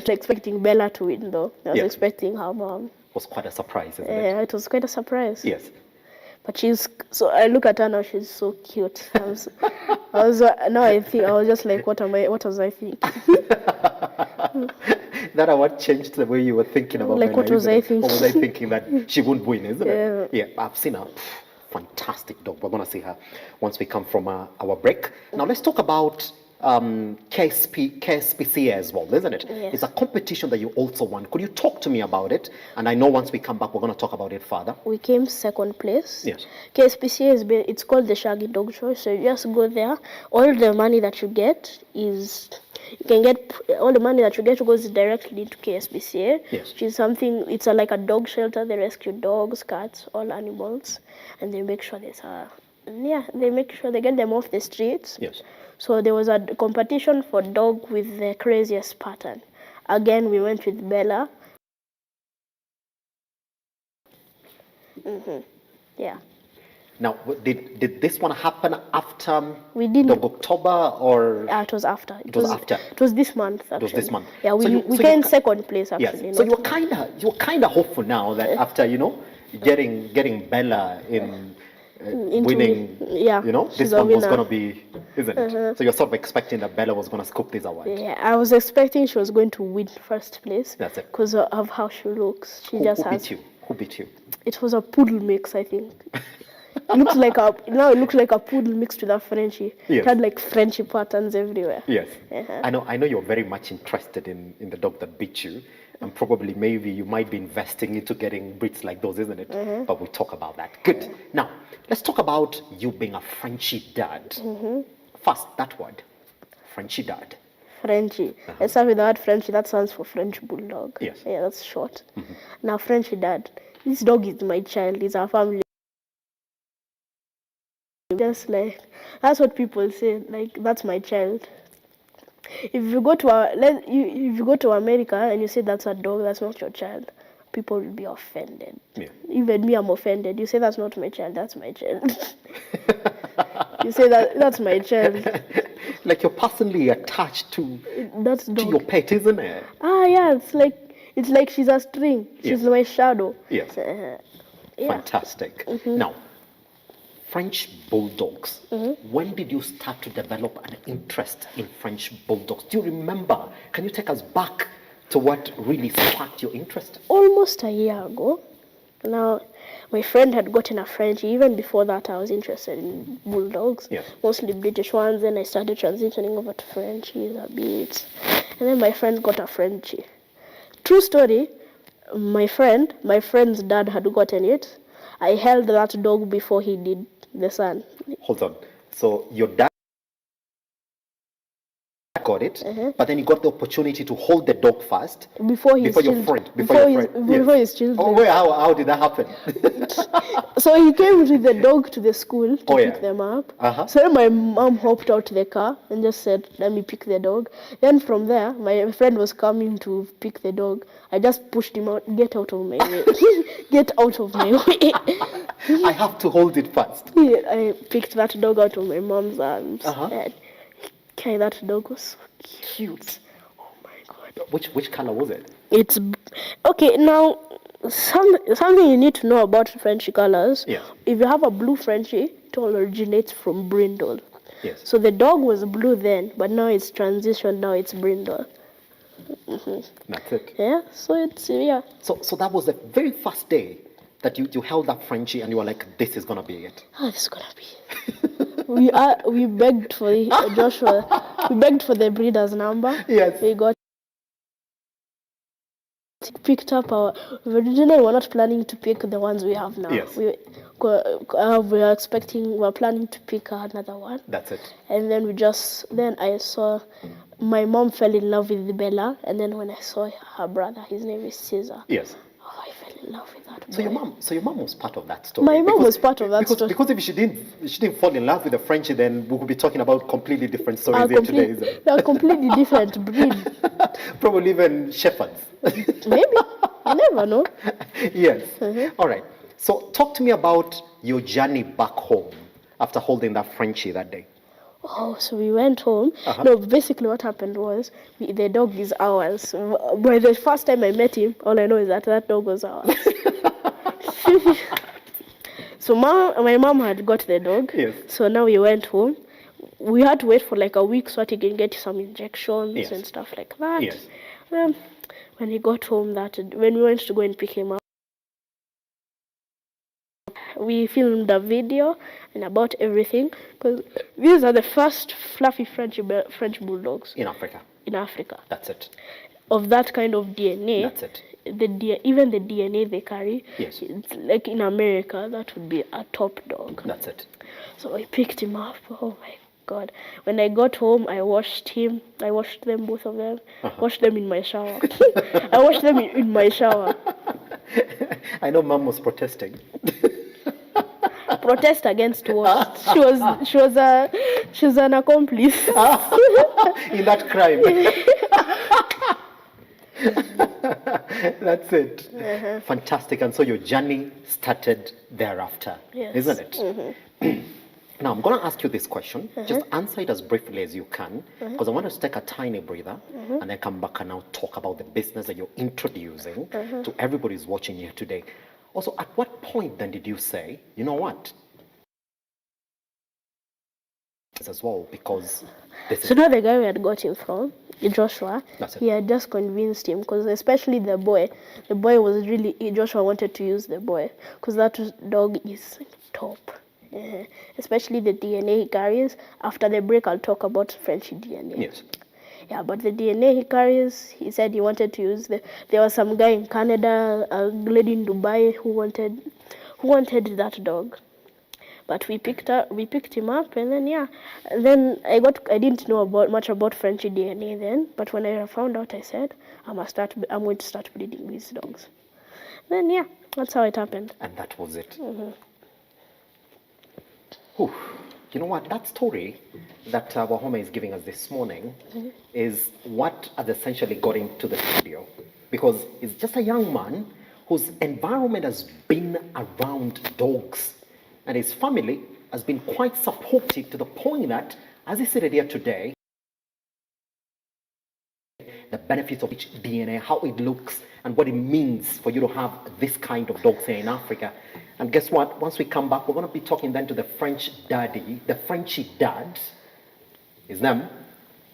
[SPEAKER 14] I was expecting Bella to win, though. I was expecting her mom.
[SPEAKER 1] It was quite a surprise, isn't it?
[SPEAKER 14] Yeah, it was quite a surprise.
[SPEAKER 1] Yes.
[SPEAKER 14] But I look at her now, she's so cute. I was just like, what was I thinking?
[SPEAKER 1] That what changed the way you were thinking about
[SPEAKER 14] like,
[SPEAKER 1] Bella,
[SPEAKER 14] what was I thinking?
[SPEAKER 1] Or was I thinking that she wouldn't win, isn't it? Yeah, I've seen her. Fantastic dog. We're going to see her once we come from our break. Now, let's talk about KSPCA as well, isn't it?
[SPEAKER 14] Yes.
[SPEAKER 1] It's a competition that you also won. Could you talk to me about it? And I know once we come back, we're going to talk about it further.
[SPEAKER 14] We came second place.
[SPEAKER 1] Yes.
[SPEAKER 14] KSPCA it's called the Shaggy Dog Show. So you just go there. All the money that you get goes directly into KSPCA.
[SPEAKER 1] Yes.
[SPEAKER 14] Which is something. It's like a dog shelter. They rescue dogs, cats, all animals, and they make sure they make sure they get them off the streets.
[SPEAKER 1] Yes.
[SPEAKER 14] So there was a competition for dog with the craziest pattern. Again, we went with Bella. Yeah.
[SPEAKER 1] Now, did this one happen after
[SPEAKER 14] we did
[SPEAKER 1] Dog October or?
[SPEAKER 14] It was after.
[SPEAKER 1] It was after.
[SPEAKER 14] It was this month. Actually.
[SPEAKER 1] It was this month.
[SPEAKER 14] Yeah, we came second place actually.
[SPEAKER 1] Yes. So you were kind of hopeful now that after getting Bella in. Winning, this one was going to be, isn't it? So you're sort of expecting that Bella was going to scoop this award.
[SPEAKER 14] Yeah, I was expecting she was going to win first place.
[SPEAKER 1] That's it.
[SPEAKER 14] Because of how she looks. Who
[SPEAKER 1] beat you? Who beat you?
[SPEAKER 14] It was a poodle mix, I think. It looks like a poodle mixed with a Frenchie.
[SPEAKER 1] Yes.
[SPEAKER 14] It had like Frenchie patterns everywhere.
[SPEAKER 1] Yes. I know you're very much interested in the dog that beat you. And probably maybe you might be investing into getting breeds like those, isn't it? But we'll talk about that. Good. Now, let's talk about you being a Frenchie dad. First, that word, Frenchie dad.
[SPEAKER 14] Frenchie. Let's start with the word Frenchie. That stands for French Bulldog.
[SPEAKER 1] Yes.
[SPEAKER 14] Yeah, that's short. Now, Frenchie dad. This dog is my child. It's our family. Just like, that's what people say. Like, that's my child. If you go to America and you say that's a dog, that's not your child, people will be offended.
[SPEAKER 1] Yeah.
[SPEAKER 14] Even me, I'm offended. You say that's not my child, that's my child. You say that's my child.
[SPEAKER 1] Like you're personally attached to
[SPEAKER 14] that dog.
[SPEAKER 1] to your pet, isn't it?
[SPEAKER 14] Yeah, it's like she's a string. She's my shadow.
[SPEAKER 1] Yes.
[SPEAKER 14] Yeah.
[SPEAKER 1] Fantastic. Now, French bulldogs. When did you start to develop an interest in French bulldogs? Do you remember? Can you take us back to what really sparked your interest?
[SPEAKER 14] Almost a year ago. Now, my friend had gotten a Frenchie. Even before that, I was interested in bulldogs, mostly British ones. Then I started transitioning over to Frenchies a bit. And then my friend got a Frenchie. True story, my friend's dad had gotten it. I held that dog before he did the son.
[SPEAKER 1] Hold on. So your dad got it, but then you got the opportunity to hold the dog first
[SPEAKER 14] before
[SPEAKER 1] your friend.
[SPEAKER 14] Before his children.
[SPEAKER 1] Oh, wait, how did that happen?
[SPEAKER 14] So he came with the dog to the school to pick them up. So then my mom hopped out the car and just said, let me pick the dog. Then from there, my friend was coming to pick the dog. I just pushed him out, get out of my way. Get out of my way.
[SPEAKER 1] I have to hold it first.
[SPEAKER 14] I picked that dog out of my mom's arms. And okay, that dog was so cute. Oh my God.
[SPEAKER 1] Which color was it?
[SPEAKER 14] It's okay. Now, something you need to know about Frenchie colors.
[SPEAKER 1] Yes.
[SPEAKER 14] If you have a blue Frenchie, it all originates from brindle.
[SPEAKER 1] Yes.
[SPEAKER 14] So the dog was blue then, but now it's transitioned. Now it's brindle.
[SPEAKER 1] That's it.
[SPEAKER 14] Yeah. So it's
[SPEAKER 1] So that was the very first day that you held that Frenchie and you were like, this is gonna be it.
[SPEAKER 14] Oh, this is gonna be it. We begged for Joshua. We begged for the breeder's number.
[SPEAKER 1] Yes.
[SPEAKER 14] We got picked up our. Originally, we're not planning to pick the ones we have now.
[SPEAKER 1] Yes.
[SPEAKER 14] We are planning to pick another one.
[SPEAKER 1] That's it.
[SPEAKER 14] And then I saw my mom fell in love with Bella, and then when I saw her brother, his name is Caesar.
[SPEAKER 1] Yes.
[SPEAKER 14] Oh, I fell in love with that boy.
[SPEAKER 1] So your mom was part of that story.
[SPEAKER 14] My mom was part of that story.
[SPEAKER 1] Because if she didn't fall in love with a Frenchie, then we could be talking about completely different stories here today. Isn't it?
[SPEAKER 14] They are completely different breed.
[SPEAKER 1] Probably even shepherds.
[SPEAKER 14] Maybe. You never know.
[SPEAKER 1] Yes. All right. So talk to me about your journey back home after holding that Frenchie that day.
[SPEAKER 14] Oh, so we went home. No, basically what happened was the dog is ours. By the first time I met him, all I know is that dog was ours. So my mom had got the dog.
[SPEAKER 1] Yes.
[SPEAKER 14] So now we went home. We had to wait for like a week so that he can get some injections and stuff like that.
[SPEAKER 1] Yes.
[SPEAKER 14] When he got home, when we went to go and pick him up, we filmed a video and about everything, because these are the first fluffy French bulldogs
[SPEAKER 1] in Africa.
[SPEAKER 14] In Africa.
[SPEAKER 1] That's it.
[SPEAKER 14] Of that kind of DNA.
[SPEAKER 1] That's it.
[SPEAKER 14] Even the DNA they carry.
[SPEAKER 1] Yes.
[SPEAKER 14] It's like in America, that would be a top dog.
[SPEAKER 1] That's it.
[SPEAKER 14] So I picked him up. Oh my God. When I got home, I washed him. I washed them, both of them. Washed them in my shower. I washed them in my shower.
[SPEAKER 1] I know Mom was protesting.
[SPEAKER 14] Protest against what? She was an accomplice
[SPEAKER 1] in that crime. That's it. Fantastic. And so your journey started thereafter, isn't it? Now I'm going to ask you this question. Just answer it as briefly as you can, because I want us to take a tiny breather and then come back and now talk about the business that you're introducing to everybody who's watching here today. Also, at what point then did you say, you know what? As well, because
[SPEAKER 14] so now the guy we had got him from, Joshua,
[SPEAKER 1] That's it.
[SPEAKER 14] he had just convinced him, because especially the boy was really, Joshua wanted to use the boy because that dog is top. Especially the DNA he carries. After the break, I'll talk about Frenchie DNA.
[SPEAKER 1] Yes.
[SPEAKER 14] Yeah, but the DNA he carries, he said he wanted to use there was some guy in Canada, a lady in Dubai who wanted that dog. But we picked him up, and then I didn't know much about Frenchie DNA then, but when I found out, I said I'm going to start breeding these dogs. Then that's how it happened.
[SPEAKER 1] And that was it. You know what? That story that Wahome is giving us this morning is what has essentially got him to the studio, because he's just a young man whose environment has been around dogs, and his family has been quite supportive to the point that, as he said here today, the benefits of each DNA, how it looks, and what it means for you to have this kind of dogs here in Africa. And guess what? Once we come back, we're going to be talking then to the French daddy, the Frenchy dad, his name,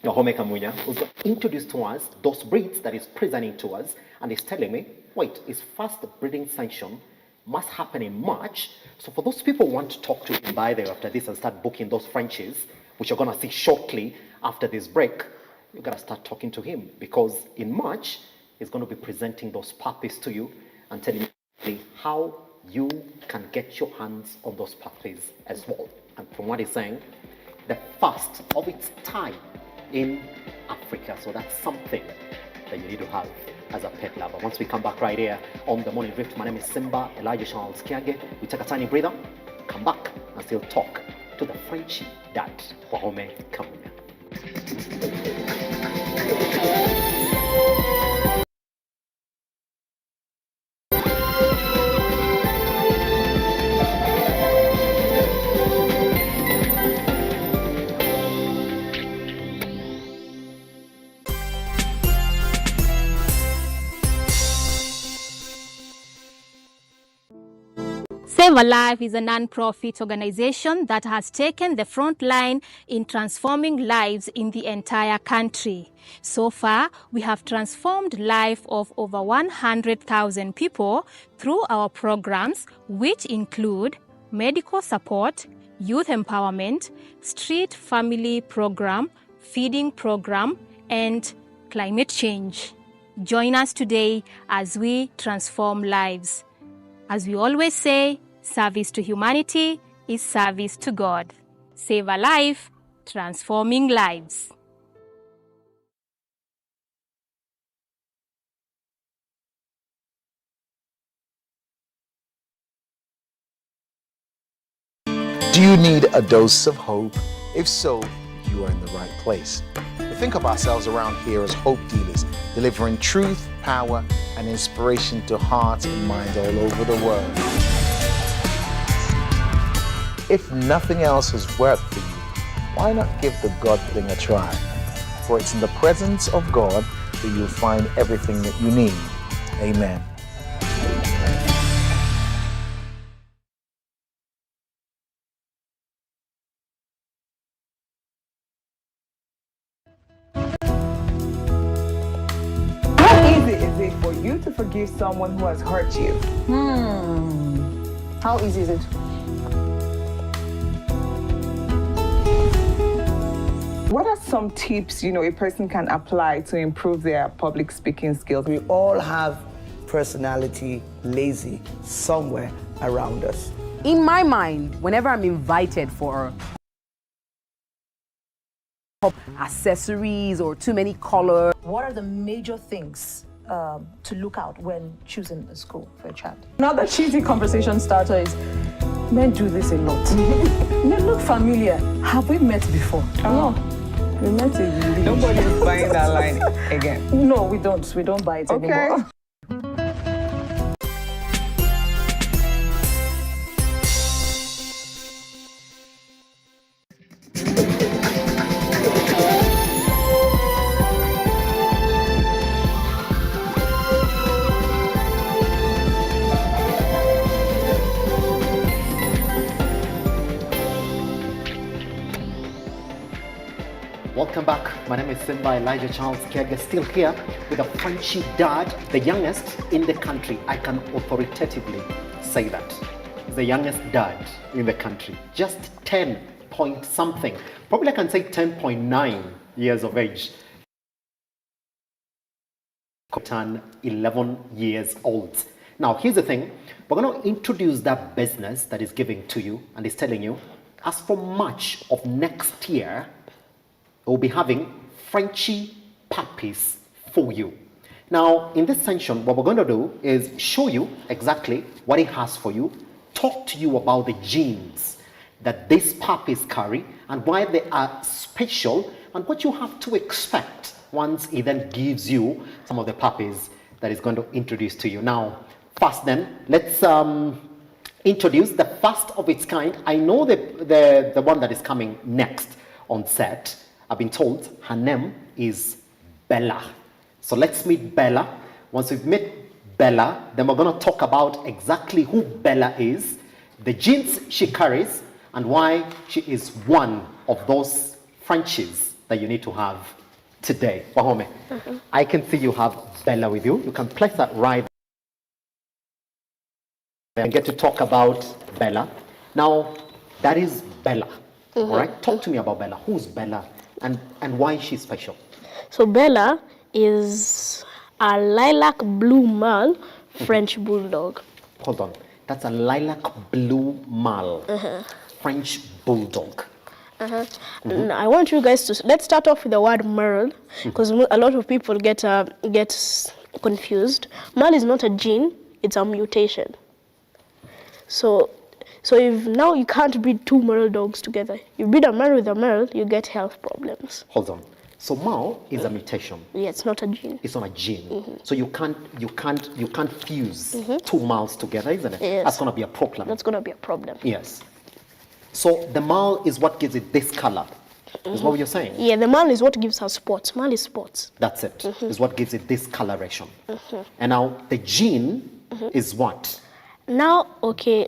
[SPEAKER 1] Nahome Kamunya, who's going to introduce to us those breeds that he's presenting to us, and he's telling me, wait, his first breeding sanction must happen in March. So for those people who want to talk to him by there after this and start booking those Frenchies, which you're going to see shortly after this break, you got to start talking to him, because in March, he's going to be presenting those puppies to you and telling you how you can get your hands on those puppies as well. And from what he's saying, the first of its type in Africa. So that's something that you need to have as a pet lover. Once we come back right here on The Morning Drift, my name is Simba Elijah Charles Kiage. We take a tiny breather, come back and still talk to the Frenchy dad, Wahome Kamunya.
[SPEAKER 8] Save a Life is a non-profit organization that has taken the front line in transforming lives in the entire country. So far, we have transformed life of over 100,000 people through our programs, which include medical support, youth empowerment, street family program, feeding program, and climate change. Join us today as we transform lives. As we always say, service to humanity is service to God. Save a life, transforming lives.
[SPEAKER 15] Do you need a dose of hope? If so, you are in the right place. We think of ourselves around here as hope dealers, delivering truth, power, and inspiration to hearts and minds all over the world. If nothing else has worked for you, why not give the God thing a try? For it's in the presence of God that you'll find everything that you need. Amen.
[SPEAKER 16] How easy is it for you to forgive someone who has hurt you?
[SPEAKER 12] How easy is it?
[SPEAKER 16] What are some tips, a person can apply to improve their public speaking skills?
[SPEAKER 17] We all have personality lazy somewhere around us.
[SPEAKER 12] In my mind, whenever I'm invited for accessories or too many colors,
[SPEAKER 18] what are the major things to look out when choosing a school for a child?
[SPEAKER 16] Another cheesy conversation starter is,
[SPEAKER 18] Men do this a lot. They look familiar. Have we met before?
[SPEAKER 16] No. We met it. Nobody is buying that line again.
[SPEAKER 18] No, we don't. We don't buy it anymore.
[SPEAKER 1] Welcome back. My name is Simba Elijah Charles Kiage, still here with a Frenchy dad, the youngest in the country. I can authoritatively say that. The youngest dad in the country. Just 10 point something. Probably I can say 10.9 years of age. Turn 11 years old. Now, here's the thing. We're going to introduce that business that is giving to you and is telling you, as for March of next year, we'll be having Frenchy puppies for you. Now, in this session, what we're going to do is show you exactly what it has for you, talk to you about the genes that these puppies carry and why they are special and what you have to expect once he then gives you some of the puppies that he's going to introduce to you. Now, first then, let's introduce the first of its kind. I know the one that is coming next on set. I've been told her name is Bella. So let's meet Bella. Once we've met Bella, then we're going to talk about exactly who Bella is, the genes she carries, and why she is one of those Frenchies that you need to have today. Wahome, I can see you have Bella with you. You can place that right there and get to talk about Bella. Now, that is Bella. All right, talk to me about Bella. Who's Bella and why is she special?
[SPEAKER 14] So Bella is a lilac blue male French bulldog.
[SPEAKER 1] Hold on. That's a lilac blue male French bulldog.
[SPEAKER 14] I want you guys to, let's start off with the word merle, because a lot of people get confused. Merle is not a gene, it's a mutation. So if now you can't breed two merle dogs together, you breed a merle with a merle, you get health problems.
[SPEAKER 1] Hold on. So merle is a mutation.
[SPEAKER 14] Yeah, it's not a gene.
[SPEAKER 1] It's not a gene. So you can't fuse two males together, isn't it?
[SPEAKER 14] Yes.
[SPEAKER 1] That's going to be a problem.
[SPEAKER 14] That's going to be a problem.
[SPEAKER 1] Yes. So the male is what gives it this color. Is what you're saying?
[SPEAKER 14] Yeah, the male is what gives her spots. Male is spots.
[SPEAKER 1] That's it. Is what gives it this coloration. And now the gene is what?
[SPEAKER 14] Now, okay,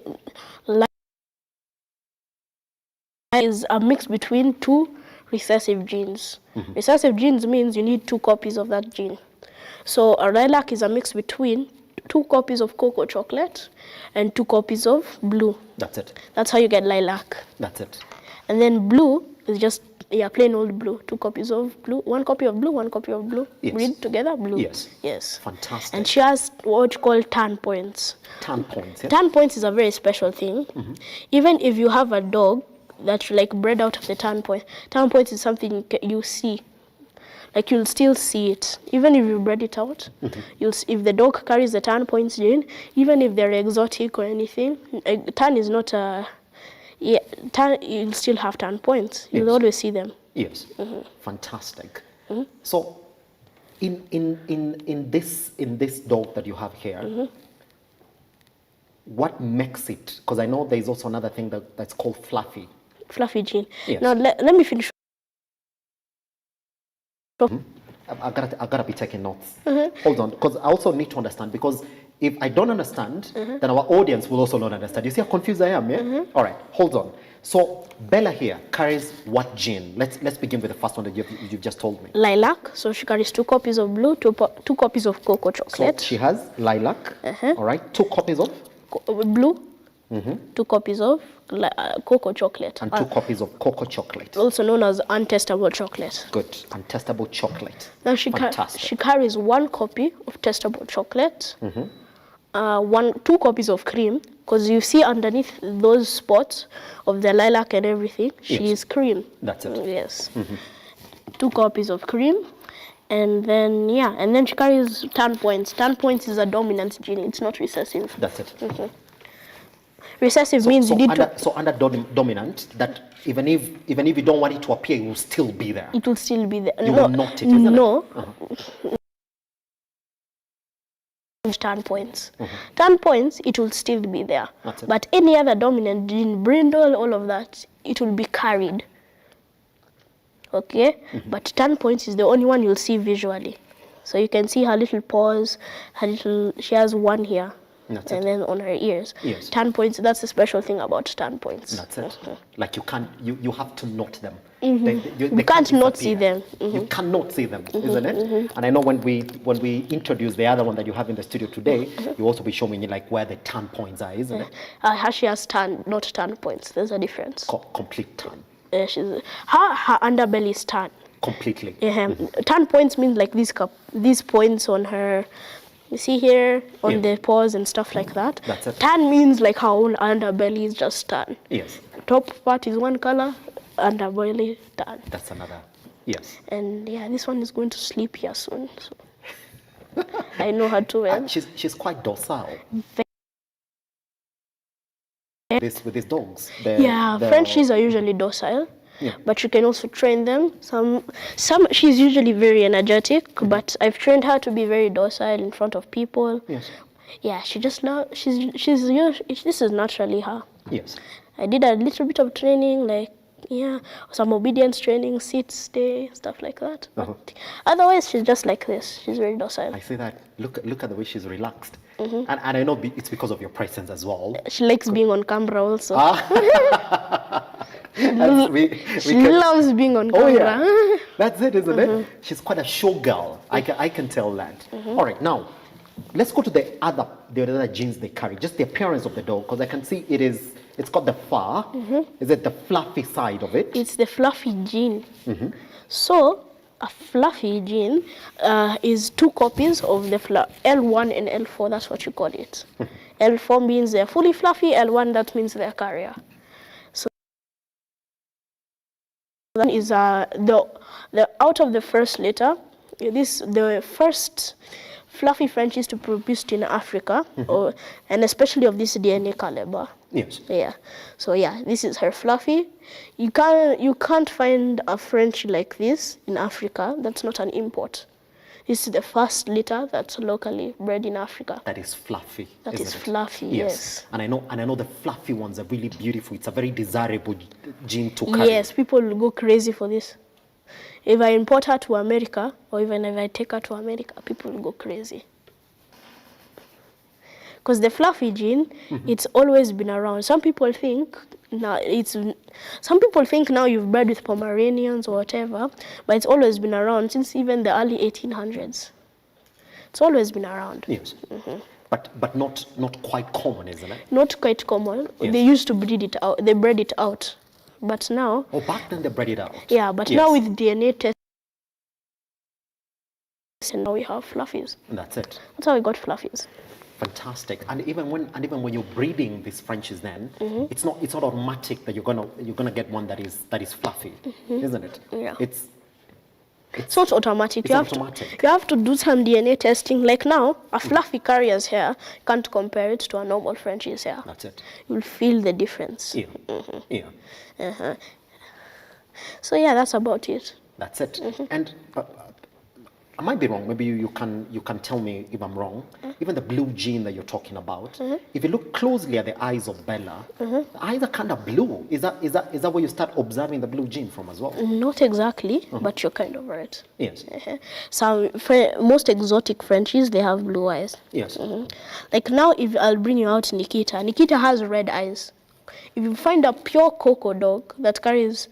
[SPEAKER 14] is a mix between two recessive genes. Recessive genes means you need two copies of that gene. So a lilac is a mix between two copies of cocoa chocolate and two copies of blue.
[SPEAKER 1] That's it.
[SPEAKER 14] That's how you get lilac.
[SPEAKER 1] That's it.
[SPEAKER 14] And then blue is just plain old blue. Two copies of blue, one copy of blue, one copy of blue.
[SPEAKER 1] Yes.
[SPEAKER 14] Breed together, blue.
[SPEAKER 1] Yes.
[SPEAKER 14] Yes.
[SPEAKER 1] Fantastic.
[SPEAKER 14] And she has what you call tan points.
[SPEAKER 1] Tan points. Yeah?
[SPEAKER 14] Tan points is a very special thing. Even if you have a dog that you bred out of the tan points is something you see. Like you'll still see it, even if you bred it out. If the dog carries the tan points gene, even if they're exotic or anything, tan is not a. Yeah, tan. You'll still have tan points. You'll always see them.
[SPEAKER 1] Yes. Fantastic. So, in this dog that you have here, what makes it? Because I know there is also another thing that's called fluffy.
[SPEAKER 14] Fluffy gene.
[SPEAKER 1] Yes.
[SPEAKER 14] Now let me finish.
[SPEAKER 1] I gotta be taking notes. Hold on, because I also need to understand. Because if I don't understand, then our audience will also not understand. You see how confused I am, yeah? All right, hold on. So Bella here carries what gene? Let's begin with the first one that you've just told me.
[SPEAKER 14] Lilac. So she carries two copies of blue, two copies of cocoa chocolate.
[SPEAKER 1] So she has lilac. All right, two copies of
[SPEAKER 14] blue. Two copies of cocoa chocolate.
[SPEAKER 1] And two copies of cocoa chocolate.
[SPEAKER 14] Also known as untestable chocolate.
[SPEAKER 1] Good. Untestable chocolate.
[SPEAKER 14] Now she carries one copy of testable chocolate, two copies of cream, because you see underneath those spots of the lilac and everything, she is cream.
[SPEAKER 1] That's it.
[SPEAKER 14] Yes. Two copies of cream. And then she carries tan points. Tan points is a dominant gene. It's not recessive.
[SPEAKER 1] That's it.
[SPEAKER 14] Recessive means you need to.
[SPEAKER 1] So under dominant, that even if you don't want it to appear, it will still be there.
[SPEAKER 14] It will still be there.
[SPEAKER 1] You will note it. Isn't
[SPEAKER 14] it? Tan points. Tan points, it will still be there.
[SPEAKER 1] That's it.
[SPEAKER 14] But any other dominant gene, brindle, all of that, it will be carried. Okay? But tan points is the only one you'll see visually. So you can see her little paws, she has one here. Then on her ears.
[SPEAKER 1] Yes.
[SPEAKER 14] Tan points, that's the special thing about tan points.
[SPEAKER 1] That's it. Like you have to note them.
[SPEAKER 14] You can't not see them.
[SPEAKER 1] You cannot see them, isn't it? And I know when we introduce the other one that you have in the studio today, you also be showing me where the tan points are, isn't it?
[SPEAKER 14] She has tan, not tan points. There's a difference.
[SPEAKER 1] Complete tan.
[SPEAKER 14] Her underbelly is tan.
[SPEAKER 1] Completely.
[SPEAKER 14] Tan points means like these points on her. You see here on the paws and stuff like that.
[SPEAKER 1] That's it.
[SPEAKER 14] Tan means like her whole underbelly is just tan.
[SPEAKER 1] Yes.
[SPEAKER 14] Top part is one color, underbelly tan.
[SPEAKER 1] That's another. Yes.
[SPEAKER 14] And this one is going to sleep here soon. So I know her too well.
[SPEAKER 1] She's quite docile. With these dogs.
[SPEAKER 14] Frenchies are usually docile. But you can also train them. She's usually very energetic, but I've trained her to be very docile in front of people.
[SPEAKER 1] Yes.
[SPEAKER 14] Yeah, she just loves. This is naturally her.
[SPEAKER 1] Yes.
[SPEAKER 14] I did a little bit of training, like Yeah, some obedience training, sit, stay, stuff like that. But otherwise, she's just like this. She's very docile.
[SPEAKER 1] I see that. Look at the way she's relaxed. And I know it's because of your presence as well.
[SPEAKER 14] She likes being on camera also. She
[SPEAKER 1] can,
[SPEAKER 14] loves being on camera.
[SPEAKER 1] Oh, yeah. That's it, isn't it? She's quite a showgirl. I can tell that. All right, now let's go to the other genes they carry. Just the appearance of the dog, because I can see it's got the fur. Is it the fluffy side of it?
[SPEAKER 14] It's the fluffy gene. So a fluffy gene is 2 copies of the L1 and L4. That's what you call it. L4 means they're fully fluffy. L1 that means they're carrier. So that is the out of the first litter. The first fluffy Frenchies to be produced in Africa, and especially of this DNA caliber.
[SPEAKER 1] Yes.
[SPEAKER 14] Yeah. So yeah, this is her fluffy. You can't find a Frenchie like this in Africa. That's not an import. This is the first litter that's locally bred in Africa.
[SPEAKER 1] That is fluffy.
[SPEAKER 14] That is
[SPEAKER 1] it?
[SPEAKER 14] fluffy. Yes.
[SPEAKER 1] And I know the fluffy ones are really beautiful. It's a very desirable gene to carry.
[SPEAKER 14] Yes, people will go crazy for this. If I import her to America, or even if I take her to America, people will go crazy. Because the fluffy gene, it's always been around. Some people think now you've bred with Pomeranians or whatever, but it's always been around since even the early 1800s. It's always been around.
[SPEAKER 1] Yes. But not quite common, isn't it?
[SPEAKER 14] Not quite common.
[SPEAKER 1] Yes.
[SPEAKER 14] They used to breed it out. They bred it out. But now...
[SPEAKER 1] Oh, back then they bred it out.
[SPEAKER 14] Yeah, but now with DNA tests, and now we have fluffies.
[SPEAKER 1] And that's it.
[SPEAKER 14] That's how we got fluffies.
[SPEAKER 1] Fantastic. And even when you're breeding these Frenchies, then it's not automatic that you're gonna get one that is fluffy, isn't it?
[SPEAKER 14] Yeah.
[SPEAKER 1] It's
[SPEAKER 14] not automatic.
[SPEAKER 1] You
[SPEAKER 14] have to do some DNA testing. Like now, a fluffy carrier's hair, you can't compare it to a normal Frenchie's hair.
[SPEAKER 1] That's it.
[SPEAKER 14] You'll feel the difference.
[SPEAKER 1] Yeah. Yeah.
[SPEAKER 14] So yeah, that's about it.
[SPEAKER 1] That's it. And I might be wrong. Maybe you can tell me if I'm wrong. Even the blue gene that you're talking about. If you look closely at the eyes of Bella, the eyes are kind of blue. Is that where you start observing the blue gene from as well?
[SPEAKER 14] Not exactly, but you're kind of right.
[SPEAKER 1] Yes.
[SPEAKER 14] So most exotic Frenchies, they have blue eyes.
[SPEAKER 1] Yes.
[SPEAKER 14] Like now, if I'll bring you out Nikita. Nikita has red eyes. If you find a pure cocoa dog that carries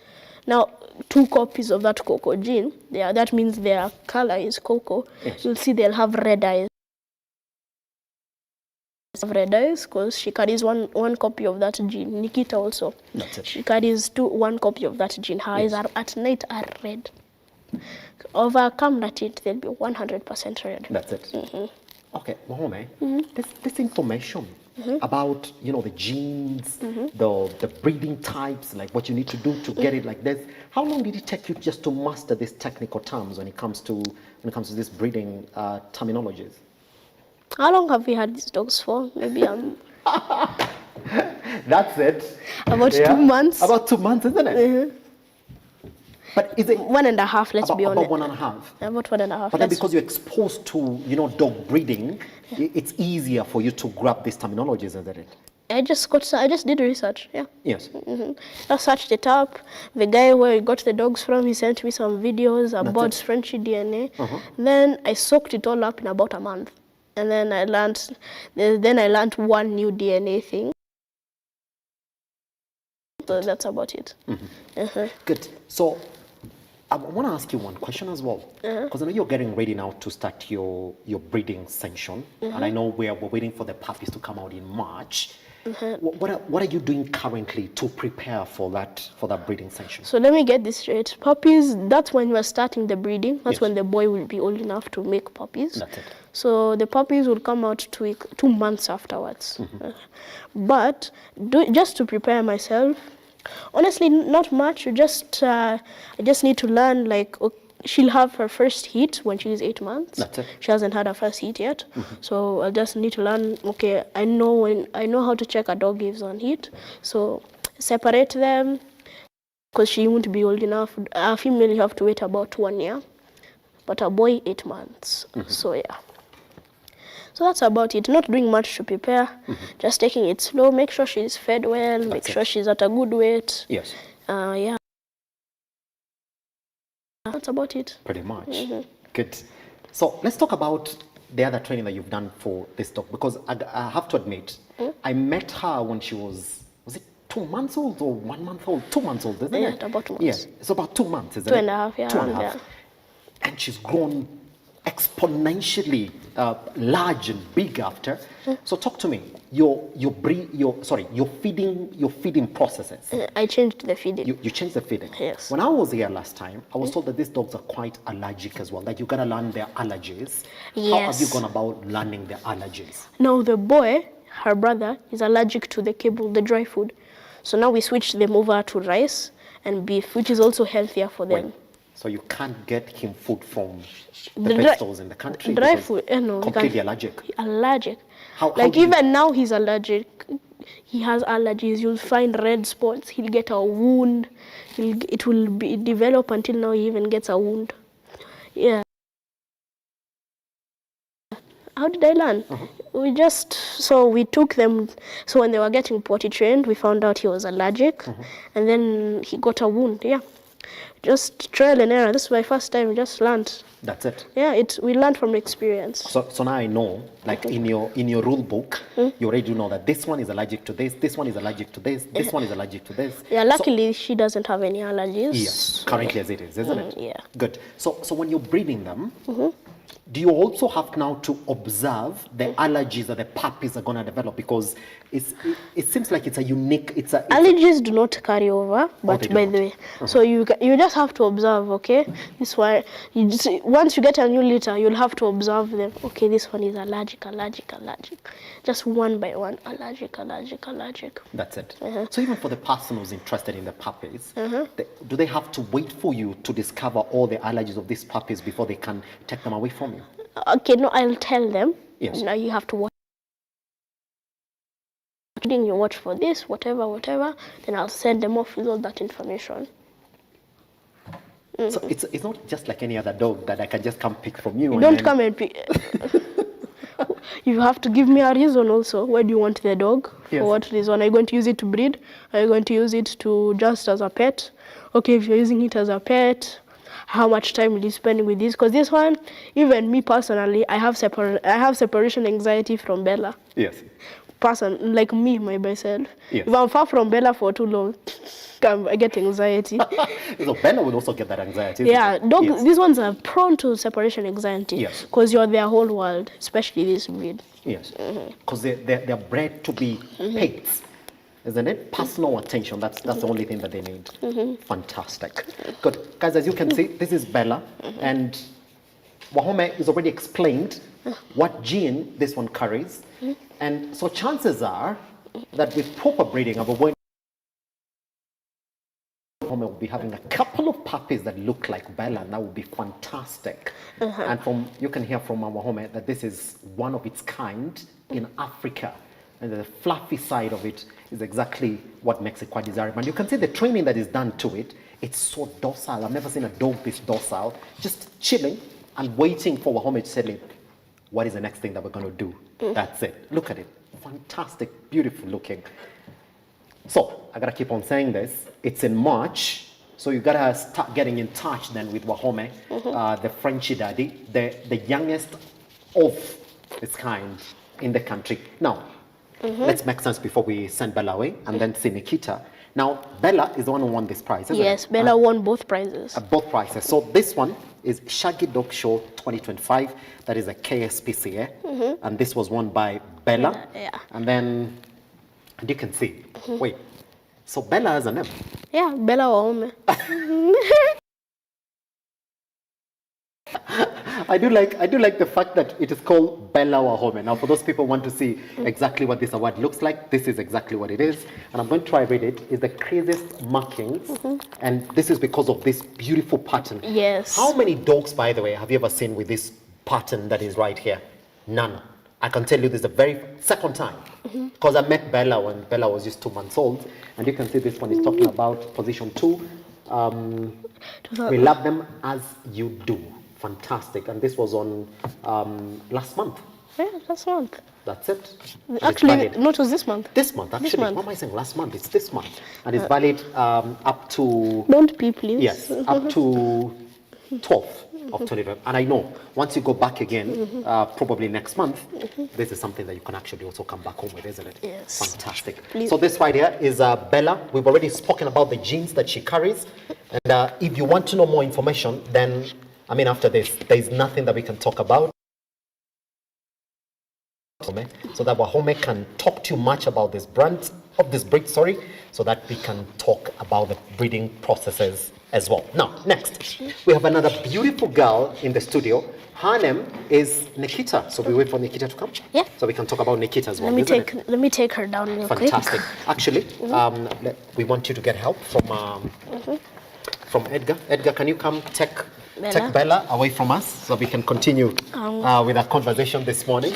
[SPEAKER 14] now 2 copies of that cocoa gene, that means their color is cocoa. Yes. You'll see they'll have red eyes. Red eyes because she carries one copy of that gene. Nikita also.
[SPEAKER 1] That's it.
[SPEAKER 14] She carries 1 copy of that gene. Her eyes are at night are red. Over camera tit, they'll be 100% red.
[SPEAKER 1] That's it. Okay, Wahome, this information about the genes, the breeding types, like what you need to do to get it like this. How long did it take you just to master these technical terms when it comes to this breeding terminologies?
[SPEAKER 14] How long have we had these dogs for? Maybe
[SPEAKER 1] That's it.
[SPEAKER 14] About 2 months.
[SPEAKER 1] About 2 months, isn't it? But is it
[SPEAKER 14] 1.5? Let's be honest.
[SPEAKER 1] About 1.5.
[SPEAKER 14] About 1.5.
[SPEAKER 1] But then because you're exposed to dog breeding, it's easier for you to grab these terminologies, isn't it?
[SPEAKER 14] I just did research. Yeah.
[SPEAKER 1] Yes.
[SPEAKER 14] I searched it up. The guy where he got the dogs from, he sent me some videos about Frenchie DNA. Then I soaked it all up in about a month, and then I learned one new DNA thing. So that's about it.
[SPEAKER 1] Good. So I want to ask you one question as well, because I know you're getting ready now to start your breeding session, and I know we're waiting for the puppies to come out in March. What are you doing currently to prepare for that breeding session?
[SPEAKER 14] So let me get this straight. Puppies, that's when we're starting the breeding. That's when the boy will be old enough to make puppies.
[SPEAKER 1] That's it.
[SPEAKER 14] So the puppies will come out 2 months afterwards. But just to prepare myself, honestly, not much. I just need to learn, like, she'll have her first heat when she's 8 months.
[SPEAKER 1] That's it.
[SPEAKER 14] She hasn't had her first heat yet. So I'll just need to learn, okay, I know how to check a dog gives on heat. So separate them, because she won't be old enough. A female, you have to wait about 1 year, but a boy, 8 months. So yeah. So that's about it. Not doing much to prepare, just taking it slow. Make sure she's fed well, make sure she's at a good weight.
[SPEAKER 1] Yes.
[SPEAKER 14] Yeah. That's about it.
[SPEAKER 1] Pretty much. Good. So let's talk about the other training that you've done for this dog, because I have to admit, I met her when she was it 2 months old or 1 month old? 2 months old, isn't it?
[SPEAKER 14] Yeah, about 2 months.
[SPEAKER 1] Yeah, it's about 2 months, isn't it?
[SPEAKER 14] 2.5, yeah.
[SPEAKER 1] 2.5. And she's grown exponentially large and big after. So talk to me. Your feeding processes.
[SPEAKER 14] I changed the feeding.
[SPEAKER 1] You changed the feeding.
[SPEAKER 14] Yes.
[SPEAKER 1] When I was here last time, I was told that these dogs are quite allergic as well. That you gotta learn their allergies.
[SPEAKER 14] Yes.
[SPEAKER 1] How have you gone about learning their allergies?
[SPEAKER 14] Now the boy, her brother, is allergic to the kibble, the dry food. So now we switched them over to rice and beef, which is also healthier for them.
[SPEAKER 1] So you can't get him food from the
[SPEAKER 14] The
[SPEAKER 1] pet
[SPEAKER 14] dry-
[SPEAKER 1] stores in the country?
[SPEAKER 14] Dry
[SPEAKER 1] because
[SPEAKER 14] food, no. we
[SPEAKER 1] completely
[SPEAKER 14] can't-
[SPEAKER 1] allergic.
[SPEAKER 14] Allergic.
[SPEAKER 1] How
[SPEAKER 14] Like
[SPEAKER 1] do you-
[SPEAKER 14] even now he's allergic. He has allergies. You'll find red spots. He'll get a wound. It will develop until now he even gets a wound. Yeah. How did I learn? We took them, so when they were getting potty trained, we found out he was allergic, and then he got a wound, yeah. Just trial and error. This is my first time, just learned.
[SPEAKER 1] That's it.
[SPEAKER 14] Yeah, we learned from experience.
[SPEAKER 1] So now I know, like in your rule book, you already know that this one is allergic to this one is allergic to this one is allergic to this.
[SPEAKER 14] Yeah, luckily she doesn't have any allergies.
[SPEAKER 1] Yes, currently as it is, isn't it?
[SPEAKER 14] Yeah.
[SPEAKER 1] Good. So when you're breeding them, do you also have now to observe the allergies that the puppies are going to develop? Because it seems like it's a unique,
[SPEAKER 14] allergies do not carry over, but
[SPEAKER 1] they
[SPEAKER 14] by the way, so you just have to observe, okay? This one, once you get a new litter, you'll have to observe them. Okay, this one is allergic. Just one by one, allergic.
[SPEAKER 1] That's it. So even for the person who's interested in the puppies, do they have to wait for you to discover all the allergies of these puppies before they can take them away from you?
[SPEAKER 14] Okay, no, I'll tell them.
[SPEAKER 1] Yes.
[SPEAKER 14] Now you have to watch. You watch for this, whatever, then I'll send them off with all that information.
[SPEAKER 1] So it's not just like any other dog that I can just come pick from you.
[SPEAKER 14] You don't come and pick. You have to give me a reason also. Why do you want the dog?
[SPEAKER 1] Yes.
[SPEAKER 14] For what reason? Are you going to use it to breed? Are you going to use it to just as a pet? Okay, if you're using it as a pet, how much time will you spend with this? Because this one, even me personally, I have separation anxiety from Bella.
[SPEAKER 1] Yes.
[SPEAKER 14] Like me, myself.
[SPEAKER 1] Yes.
[SPEAKER 14] If I'm far from Bella for too long, I get anxiety.
[SPEAKER 1] So Bella will also get that anxiety.
[SPEAKER 14] Yeah, dogs.
[SPEAKER 1] Yes.
[SPEAKER 14] These ones are prone to separation anxiety.
[SPEAKER 1] Yes.
[SPEAKER 14] Because you're their whole world, especially this breed.
[SPEAKER 1] Yes. Because they're bred to be pets, isn't it? Personal attention. That's the only thing that they need. Fantastic. Good, guys. As you can see, this is Bella, and Wahome is already explained what gene this one carries. And so chances are that with proper breeding, Wahome will be having a couple of puppies that look like Bella, and that would be fantastic. And you can hear from Wahome that this is one of its kind in Africa. And the fluffy side of it is exactly what makes it quite desirable. And you can see the training that is done to it. It's so docile. I've never seen a dog this docile, just chilling and waiting for Wahome to say, what is the next thing that we're going to do? That's it. Look at it. Fantastic, beautiful looking. So I got to keep on saying this. It's in March. So you got to start getting in touch then with Wahome, the Frenchy daddy, the youngest of its kind in the country. Now, let's make sense before we send Bella away and then see Nikita. Now, Bella is the one who won this prize, isn't it?
[SPEAKER 14] Yes, Bella won both prizes.
[SPEAKER 1] Both prizes. So this one is Shaggy Dog Show 2025. That is a KSPCA. And this was won by Bella.
[SPEAKER 14] Yeah.
[SPEAKER 1] And then, and you can see, wait, so Bella has a name?
[SPEAKER 14] Yeah, Bella Wahome.
[SPEAKER 1] I do like the fact that it is called Bella Wahome. Now, for those people who want to see exactly what this award looks like, this is exactly what it is. And I'm going to try read it. It's the craziest markings. And this is because of this beautiful pattern.
[SPEAKER 14] Yes.
[SPEAKER 1] How many dogs, by the way, have you ever seen with this pattern that is right here? None. I can tell you this is the very second time. Because I met Bella when Bella was just 2 months old. And you can see this one is talking about position 2. We love them as you do. Fantastic. And this was on last month.
[SPEAKER 14] Yeah, last month.
[SPEAKER 1] That's it.
[SPEAKER 14] Actually, no, it was this month.
[SPEAKER 1] This month, actually.
[SPEAKER 14] This month.
[SPEAKER 1] What am I saying? Last month. It's this month. And it's valid up to...
[SPEAKER 14] Don't be, please.
[SPEAKER 1] Yes, up to 12th of 2025. And I know once you go back again, probably next month, this is something that you can actually also come back home with, isn't it?
[SPEAKER 14] Yes.
[SPEAKER 1] Fantastic.
[SPEAKER 14] Please.
[SPEAKER 1] So this right here is Bella. We've already spoken about the genes that she carries. And if you want to know more information, then, I mean, after this, there's nothing that we can talk about. So that Wahome can talk too much about this breed, so that we can talk about the breeding processes as well. Now, next, we have another beautiful girl in the studio. Her name is Nikita. So we wait for Nikita to come?
[SPEAKER 14] Yeah.
[SPEAKER 1] So we can talk about Nikita as well.
[SPEAKER 14] Let me take her down real quick.
[SPEAKER 1] Fantastic. Actually, we want you to get help from Edgar. Edgar, can you come take Bella away from us so we can continue with our conversation this morning?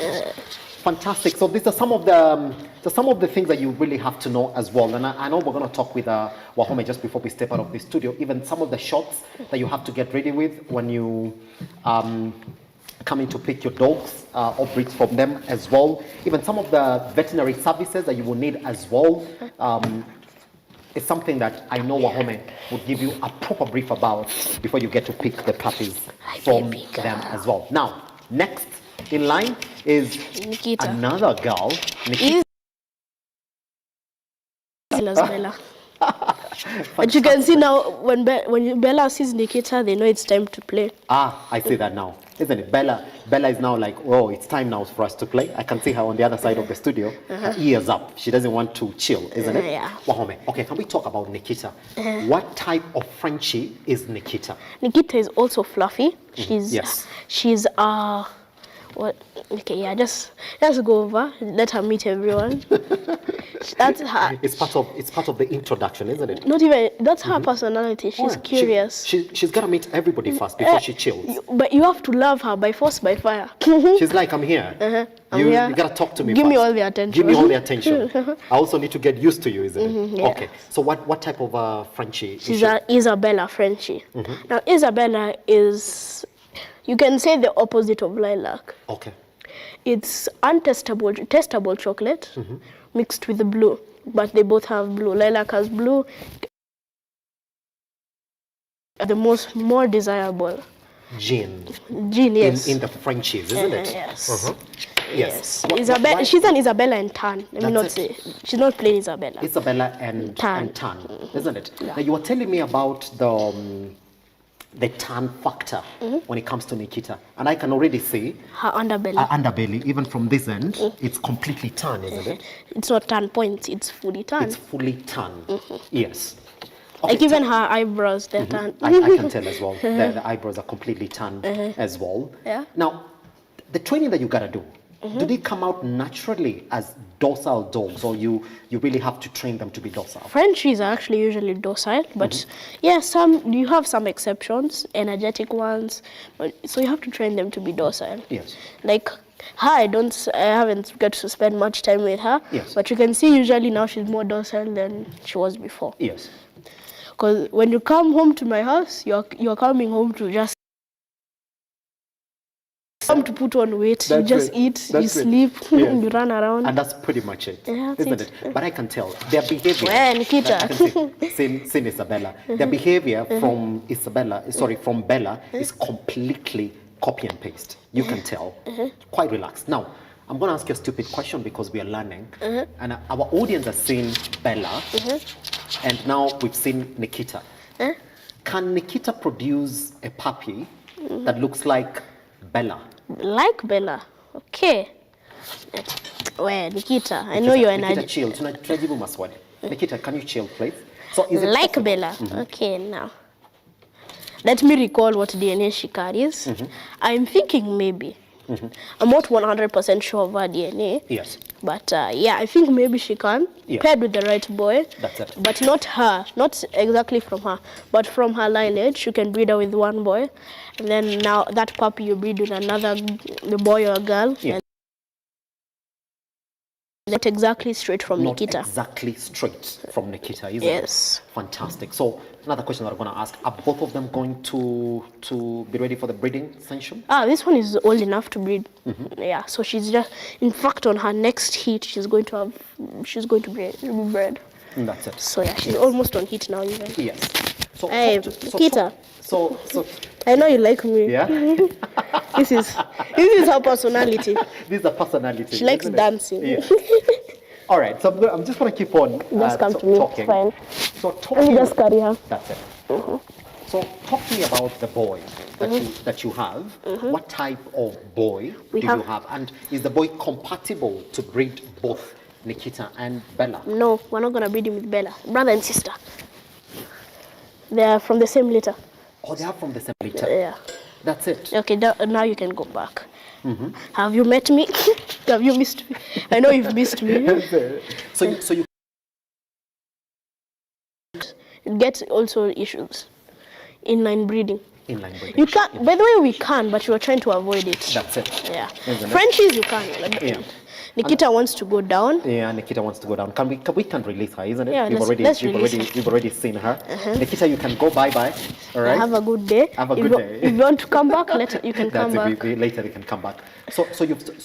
[SPEAKER 1] Fantastic. So these are some of the things that you really have to know as well. And I know we're going to talk with Wahome just before we step out of the studio. Even some of the shots that you have to get ready with when you come in to pick your dogs or breeds from them as well. Even some of the veterinary services that you will need as well. It's something that I know Wahome would give you a proper brief about before you get to pick the puppies from them as well. Now, next in line is Nikita. Another girl, Nikita.
[SPEAKER 14] Bella. But you can see now, when Bella sees Nikita, they know it's time to play.
[SPEAKER 1] I see that now, isn't it? Bella is now like, oh, it's time now for us to play. I can see her on the other side of the studio, her ears up. She doesn't want to chill, isn't it?
[SPEAKER 14] Yeah.
[SPEAKER 1] Wahome, okay, can we talk about Nikita? What type of Frenchie is Nikita?
[SPEAKER 14] Nikita is also fluffy. She's what? Okay, yeah, just go over, let her meet everyone. That's her.
[SPEAKER 1] It's part of the introduction, isn't it?
[SPEAKER 14] Not even, that's her personality. She's curious.
[SPEAKER 1] She's got to meet everybody first before she chills.
[SPEAKER 14] But you have to love her by force, by fire.
[SPEAKER 1] She's like, I'm here. You got to talk to me
[SPEAKER 14] Give
[SPEAKER 1] first.
[SPEAKER 14] me all the attention.
[SPEAKER 1] Give me all the attention. I also need to get used to you, isn't it?
[SPEAKER 14] Yeah.
[SPEAKER 1] Okay. So what type of Frenchie
[SPEAKER 14] She's an Isabella Frenchie. Now, Isabella is, you can say, the opposite of lilac.
[SPEAKER 1] Okay.
[SPEAKER 14] It's testable chocolate mixed with the blue, but they both have blue. Lilac has blue. The more desirable
[SPEAKER 1] gene,
[SPEAKER 14] yes.
[SPEAKER 1] In the Frenchies, isn't it?
[SPEAKER 14] Yes.
[SPEAKER 1] Yes.
[SPEAKER 14] Isabella, she's an Isabella and tan. Let me not say. She's not plain Isabella.
[SPEAKER 1] Isabella and tan, isn't it? Yeah. Now you were telling me about the tan factor when it comes to Nikita, and I can already see
[SPEAKER 14] her underbelly.
[SPEAKER 1] Even from this end, it's completely tan, isn't it?
[SPEAKER 14] It's not tan points, it's fully tan.
[SPEAKER 1] It's fully tan. Yes. Okay,
[SPEAKER 14] like even her eyebrows, they're tan.
[SPEAKER 1] I can tell as well. The eyebrows are completely tan as well.
[SPEAKER 14] Yeah.
[SPEAKER 1] Now, the training that you gotta do, do they come out naturally as docile dogs, or you really have to train them to be docile?
[SPEAKER 14] Frenchies are actually usually docile, but yeah, you have some exceptions, energetic ones, so you have to train them to be docile.
[SPEAKER 1] Yes.
[SPEAKER 14] Like her, I haven't got to spend much time with her,
[SPEAKER 1] yes.
[SPEAKER 14] But you can see usually now she's more docile than she was before.
[SPEAKER 1] Yes.
[SPEAKER 14] Because when you come home to my house, you're coming home to just come to put on weight. You just eat, you sleep, you run around.
[SPEAKER 1] And that's pretty much it, isn't it? But I can tell their behavior.
[SPEAKER 14] Nikita.
[SPEAKER 1] Same Isabella. Their behavior from Bella is completely copy and paste. You can tell. Quite relaxed. Now, I'm going to ask you a stupid question because we are learning. And our audience has seen Bella, and now we've seen Nikita. Can Nikita produce a puppy that looks like Bella?
[SPEAKER 14] Like Bella? Okay. Well, Nikita, I know you're
[SPEAKER 1] Nikita, chill. Tunajibu maswali. Nikita, can you chill, please? So is it
[SPEAKER 14] like
[SPEAKER 1] possible?
[SPEAKER 14] Bella? Okay, now. Let me recall what DNA she carries. I'm thinking maybe. I'm not 100% sure of her DNA.
[SPEAKER 1] Yes.
[SPEAKER 14] But yeah, I think maybe she can, paired with the right boy.
[SPEAKER 1] That's it.
[SPEAKER 14] But not her, not exactly from her, but from her lineage, you can breed her with one boy. And then now that puppy you breed with the boy or a girl.
[SPEAKER 1] Yeah.
[SPEAKER 14] Not exactly straight from Nikita.
[SPEAKER 1] Exactly straight from Nikita, isn't it?
[SPEAKER 14] Yes.
[SPEAKER 1] Fantastic. So another question that I'm going to ask, are both of them going to be ready for the breeding session?
[SPEAKER 14] This one is old enough to breed. Yeah, so she's just, in fact, on her next heat, she's going to be bred.
[SPEAKER 1] That's it.
[SPEAKER 14] So yeah, she's almost on heat now even.
[SPEAKER 1] Yes. So,
[SPEAKER 14] Hey, Kita.
[SPEAKER 1] So,
[SPEAKER 14] I know you like me.
[SPEAKER 1] Yeah?
[SPEAKER 14] This is her personality.
[SPEAKER 1] This is a personality.
[SPEAKER 14] She likes
[SPEAKER 1] isn't it?
[SPEAKER 14] dancing.
[SPEAKER 1] Yeah. All right, so I'm just going to keep on
[SPEAKER 14] Just come to me,
[SPEAKER 1] talking.
[SPEAKER 14] it's fine.
[SPEAKER 1] So
[SPEAKER 14] Let
[SPEAKER 1] talking.
[SPEAKER 14] me just carry her.
[SPEAKER 1] That's it. So talk to me about the boy that you have. What type of boy do you have? And is the boy compatible to breed both Nikita and Bella?
[SPEAKER 14] No, we're not going to breed him with Bella. Brother and sister. They are from the same litter.
[SPEAKER 1] Oh, they are from the same litter?
[SPEAKER 14] Yeah.
[SPEAKER 1] That's it.
[SPEAKER 14] Okay, now you can go back. Have you met me? Have you missed me? I know you've missed me.
[SPEAKER 1] So you
[SPEAKER 14] it gets also issues. Inline breeding.
[SPEAKER 1] Inline breeding.
[SPEAKER 14] You can't. By the way, we can, but you are trying to avoid it.
[SPEAKER 1] That's it.
[SPEAKER 14] Yeah.
[SPEAKER 1] Isn't it?
[SPEAKER 14] Frenchies, you can. Like,
[SPEAKER 1] Yeah.
[SPEAKER 14] Nikita wants to go down.
[SPEAKER 1] Yeah, Nikita wants to go down. We can release her, isn't it?
[SPEAKER 14] Yeah,
[SPEAKER 1] We've
[SPEAKER 14] let's
[SPEAKER 1] already seen her. Nikita, you can go bye-bye. All right.
[SPEAKER 14] Have a good day.
[SPEAKER 1] Have a good day.
[SPEAKER 14] If you want to come back, you can come back.
[SPEAKER 1] Later you can come back. So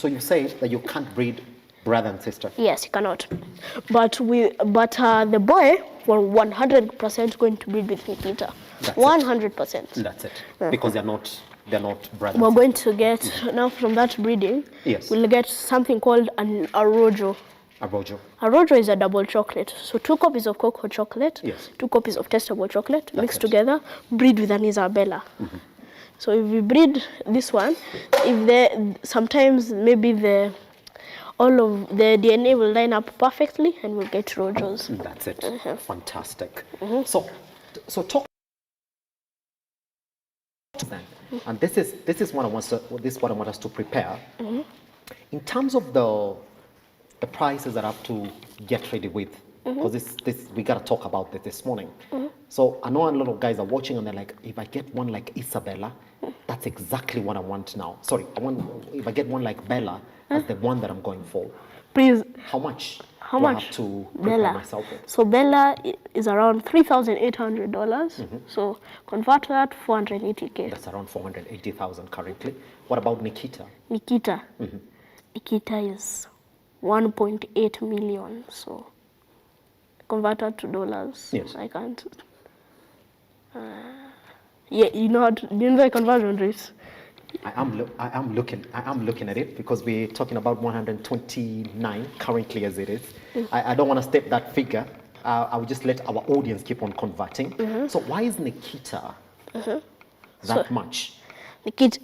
[SPEAKER 1] you say that you can't breed brother and sister.
[SPEAKER 14] Yes, you cannot. But the boy, we're 100% going to breed with Nikita. 100%.
[SPEAKER 1] That's it. Because they're not brothers.
[SPEAKER 14] We're going to get now from that breeding.
[SPEAKER 1] Yes.
[SPEAKER 14] We'll get something called a rojo.
[SPEAKER 1] A rojo.
[SPEAKER 14] A rojo is a double chocolate. So 2 copies of cocoa chocolate,
[SPEAKER 1] yes.
[SPEAKER 14] 2 copies of testable chocolate mixed together, breed with an Isabella. So if we breed this one, sometimes maybe all of the DNA will line up perfectly and we'll get rojos.
[SPEAKER 1] That's it. Fantastic. So talk then. And this is what I want us to prepare. In terms of the prices that I have to get ready with, because this we gotta talk about this morning. So I know a lot of guys are watching and they're like, if I get one like Isabella, that's exactly what I want now. Sorry, if I get one like Bella, that's the one that I'm going for.
[SPEAKER 14] Please.
[SPEAKER 1] How much?
[SPEAKER 14] How
[SPEAKER 1] do
[SPEAKER 14] much?
[SPEAKER 1] I have to prepare
[SPEAKER 14] Bella.
[SPEAKER 1] myself with?
[SPEAKER 14] So Bella is around $3,800. So convert that, 480K.
[SPEAKER 1] That's around 480,000 currently. What about Nikita?
[SPEAKER 14] Nikita. Nikita is 1.8 million. So convert that to dollars.
[SPEAKER 1] Yes.
[SPEAKER 14] I can't. Yeah, you know the conversion rates.
[SPEAKER 1] I am looking at it because we're talking about 129 currently as it is. I don't want to step that figure. I will just let our audience keep on converting. So why is Nikita that much?
[SPEAKER 14] Nikita,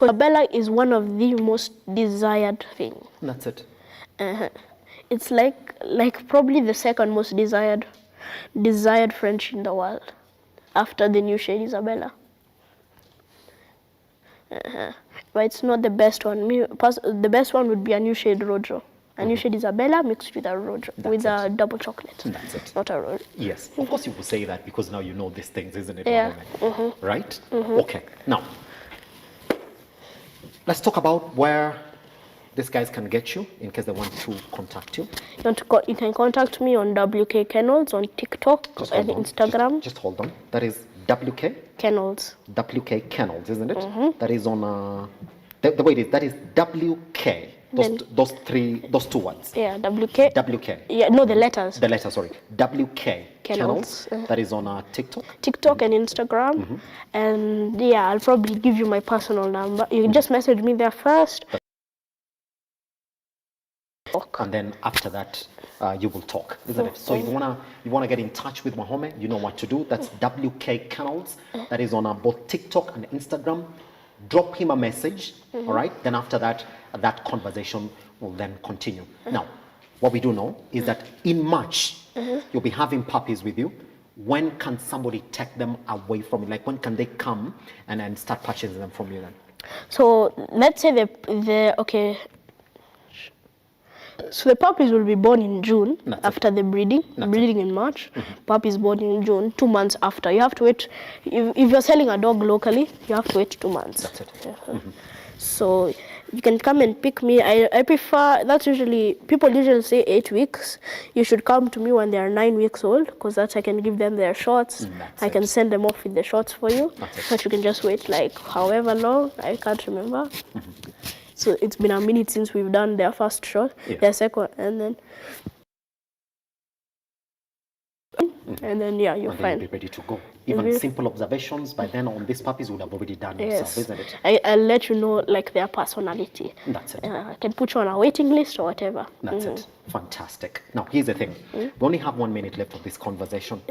[SPEAKER 14] Bella is one of the most desired things.
[SPEAKER 1] That's it.
[SPEAKER 14] It's like probably the second most desired French in the world, after the new shade Isabella. But it's not the best one. The best one would be a new shade Rojo. A new shade Isabella mixed with a Rojo, with a double chocolate.
[SPEAKER 1] That's it.
[SPEAKER 14] Not a Rojo.
[SPEAKER 1] Yes, of course you will say that because now you know these things, isn't it?
[SPEAKER 14] Yeah.
[SPEAKER 1] Right? Okay, now, let's talk about where these guys can get you in case they want to contact you.
[SPEAKER 14] You can contact me on WK Kennels on TikTok and Instagram.
[SPEAKER 1] Just hold on. That is WK?
[SPEAKER 14] Kennels.
[SPEAKER 1] WK Kennels, isn't it? That is on, the way it is, that is WK. Those two words.
[SPEAKER 14] Yeah, WK.
[SPEAKER 1] WK.
[SPEAKER 14] Yeah, no, the letters.
[SPEAKER 1] The letters, sorry. WK
[SPEAKER 14] Kennels.
[SPEAKER 1] That is on TikTok.
[SPEAKER 14] TikTok and Instagram. And yeah, I'll probably give you my personal number. You can just message me there first.
[SPEAKER 1] And then after that, you will talk, isn't it? So if you wanna get in touch with Mahome, you know what to do. That's WK Kennels. That is on both TikTok and Instagram. Drop him a message, all right? Then after that, that conversation will then continue. Now, what we do know is that in March, you'll be having puppies with you. When can somebody take them away from you? Like when can they come and start purchasing them from you then?
[SPEAKER 14] So let's say okay. So the puppies will be born in June after the breeding. Breeding in March. Puppies born in June, 2 months after. You have to wait. If you're selling a dog locally, you have to wait 2 months.
[SPEAKER 1] That's it.
[SPEAKER 14] So you can come and pick me. I prefer, people usually say 8 weeks. You should come to me when they are 9 weeks old, because I can give them their shots. I can send them off with the shots for you. But you can just wait like however long, I can't remember. So it's been a minute since we've done their first shot, their second, and then and then yeah, you're
[SPEAKER 1] and then
[SPEAKER 14] fine.
[SPEAKER 1] you'll be ready to go. Even
[SPEAKER 14] Mhm.
[SPEAKER 1] simple observations, by then on these puppies would have already done yourself,
[SPEAKER 14] Yes,
[SPEAKER 1] isn't it?
[SPEAKER 14] I'll let you know like their personality.
[SPEAKER 1] That's it.
[SPEAKER 14] I can put you on a waiting list or whatever.
[SPEAKER 1] That's it. Fantastic. Now, here's the thing. We only have 1 minute left of this conversation.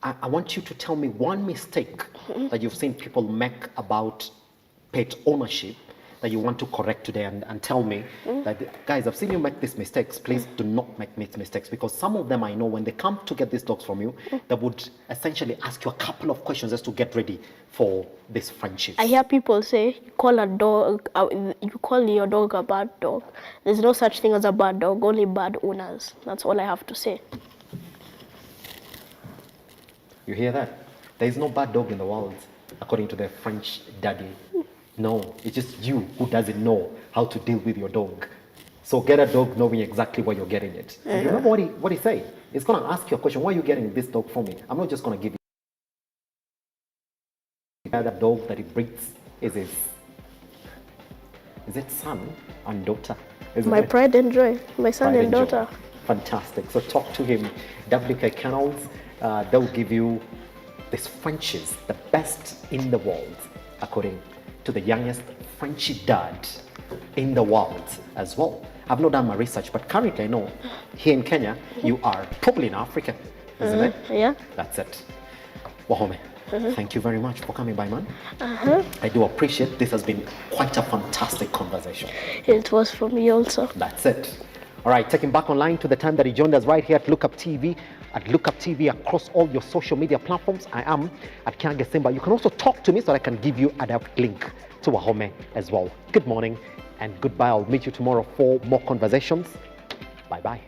[SPEAKER 1] I want you to tell me one mistake that you've seen people make about pet ownership that you want to correct today, and tell me that, guys, I've seen you make these mistakes. Please do not make these mistakes, because some of them I know when they come to get these dogs from you, they would essentially ask you a couple of questions just to get ready for this friendship.
[SPEAKER 14] I hear people say you call your dog a bad dog. There's no such thing as a bad dog, only bad owners. That's all I have to say.
[SPEAKER 1] You hear that? There is no bad dog in the world, according to the French daddy. No, it's just you who doesn't know how to deal with your dog. So get a dog knowing exactly where you're getting it. And remember what he said? It's going to ask you a question. Why are you getting this dog for me? I'm not just going to give you. The dog that he breeds is his son and daughter?
[SPEAKER 14] My pride and joy, my son
[SPEAKER 1] Pride
[SPEAKER 14] and
[SPEAKER 1] joy.
[SPEAKER 14] daughter.
[SPEAKER 1] Fantastic. So talk to him. WK Kennels, they'll give you these Frenchies, the best in the world, according to the youngest Frenchie dad in the world as well. I've not done my research, but currently I know here in Kenya, you are probably in Africa, isn't it?
[SPEAKER 14] Yeah.
[SPEAKER 1] That's it. Wahome, thank you very much for coming by, man.
[SPEAKER 14] Uh-huh.
[SPEAKER 1] I do appreciate this. Has been quite a fantastic conversation.
[SPEAKER 14] It was for me also.
[SPEAKER 1] That's it. All right, taking back online to the time that he joined us right here at Look Up TV, across all your social media platforms. I am at Kiange Simba. You can also talk to me so that I can give you a direct link to Wahome as well. Good morning and goodbye. I'll meet you tomorrow for more conversations. Bye-bye.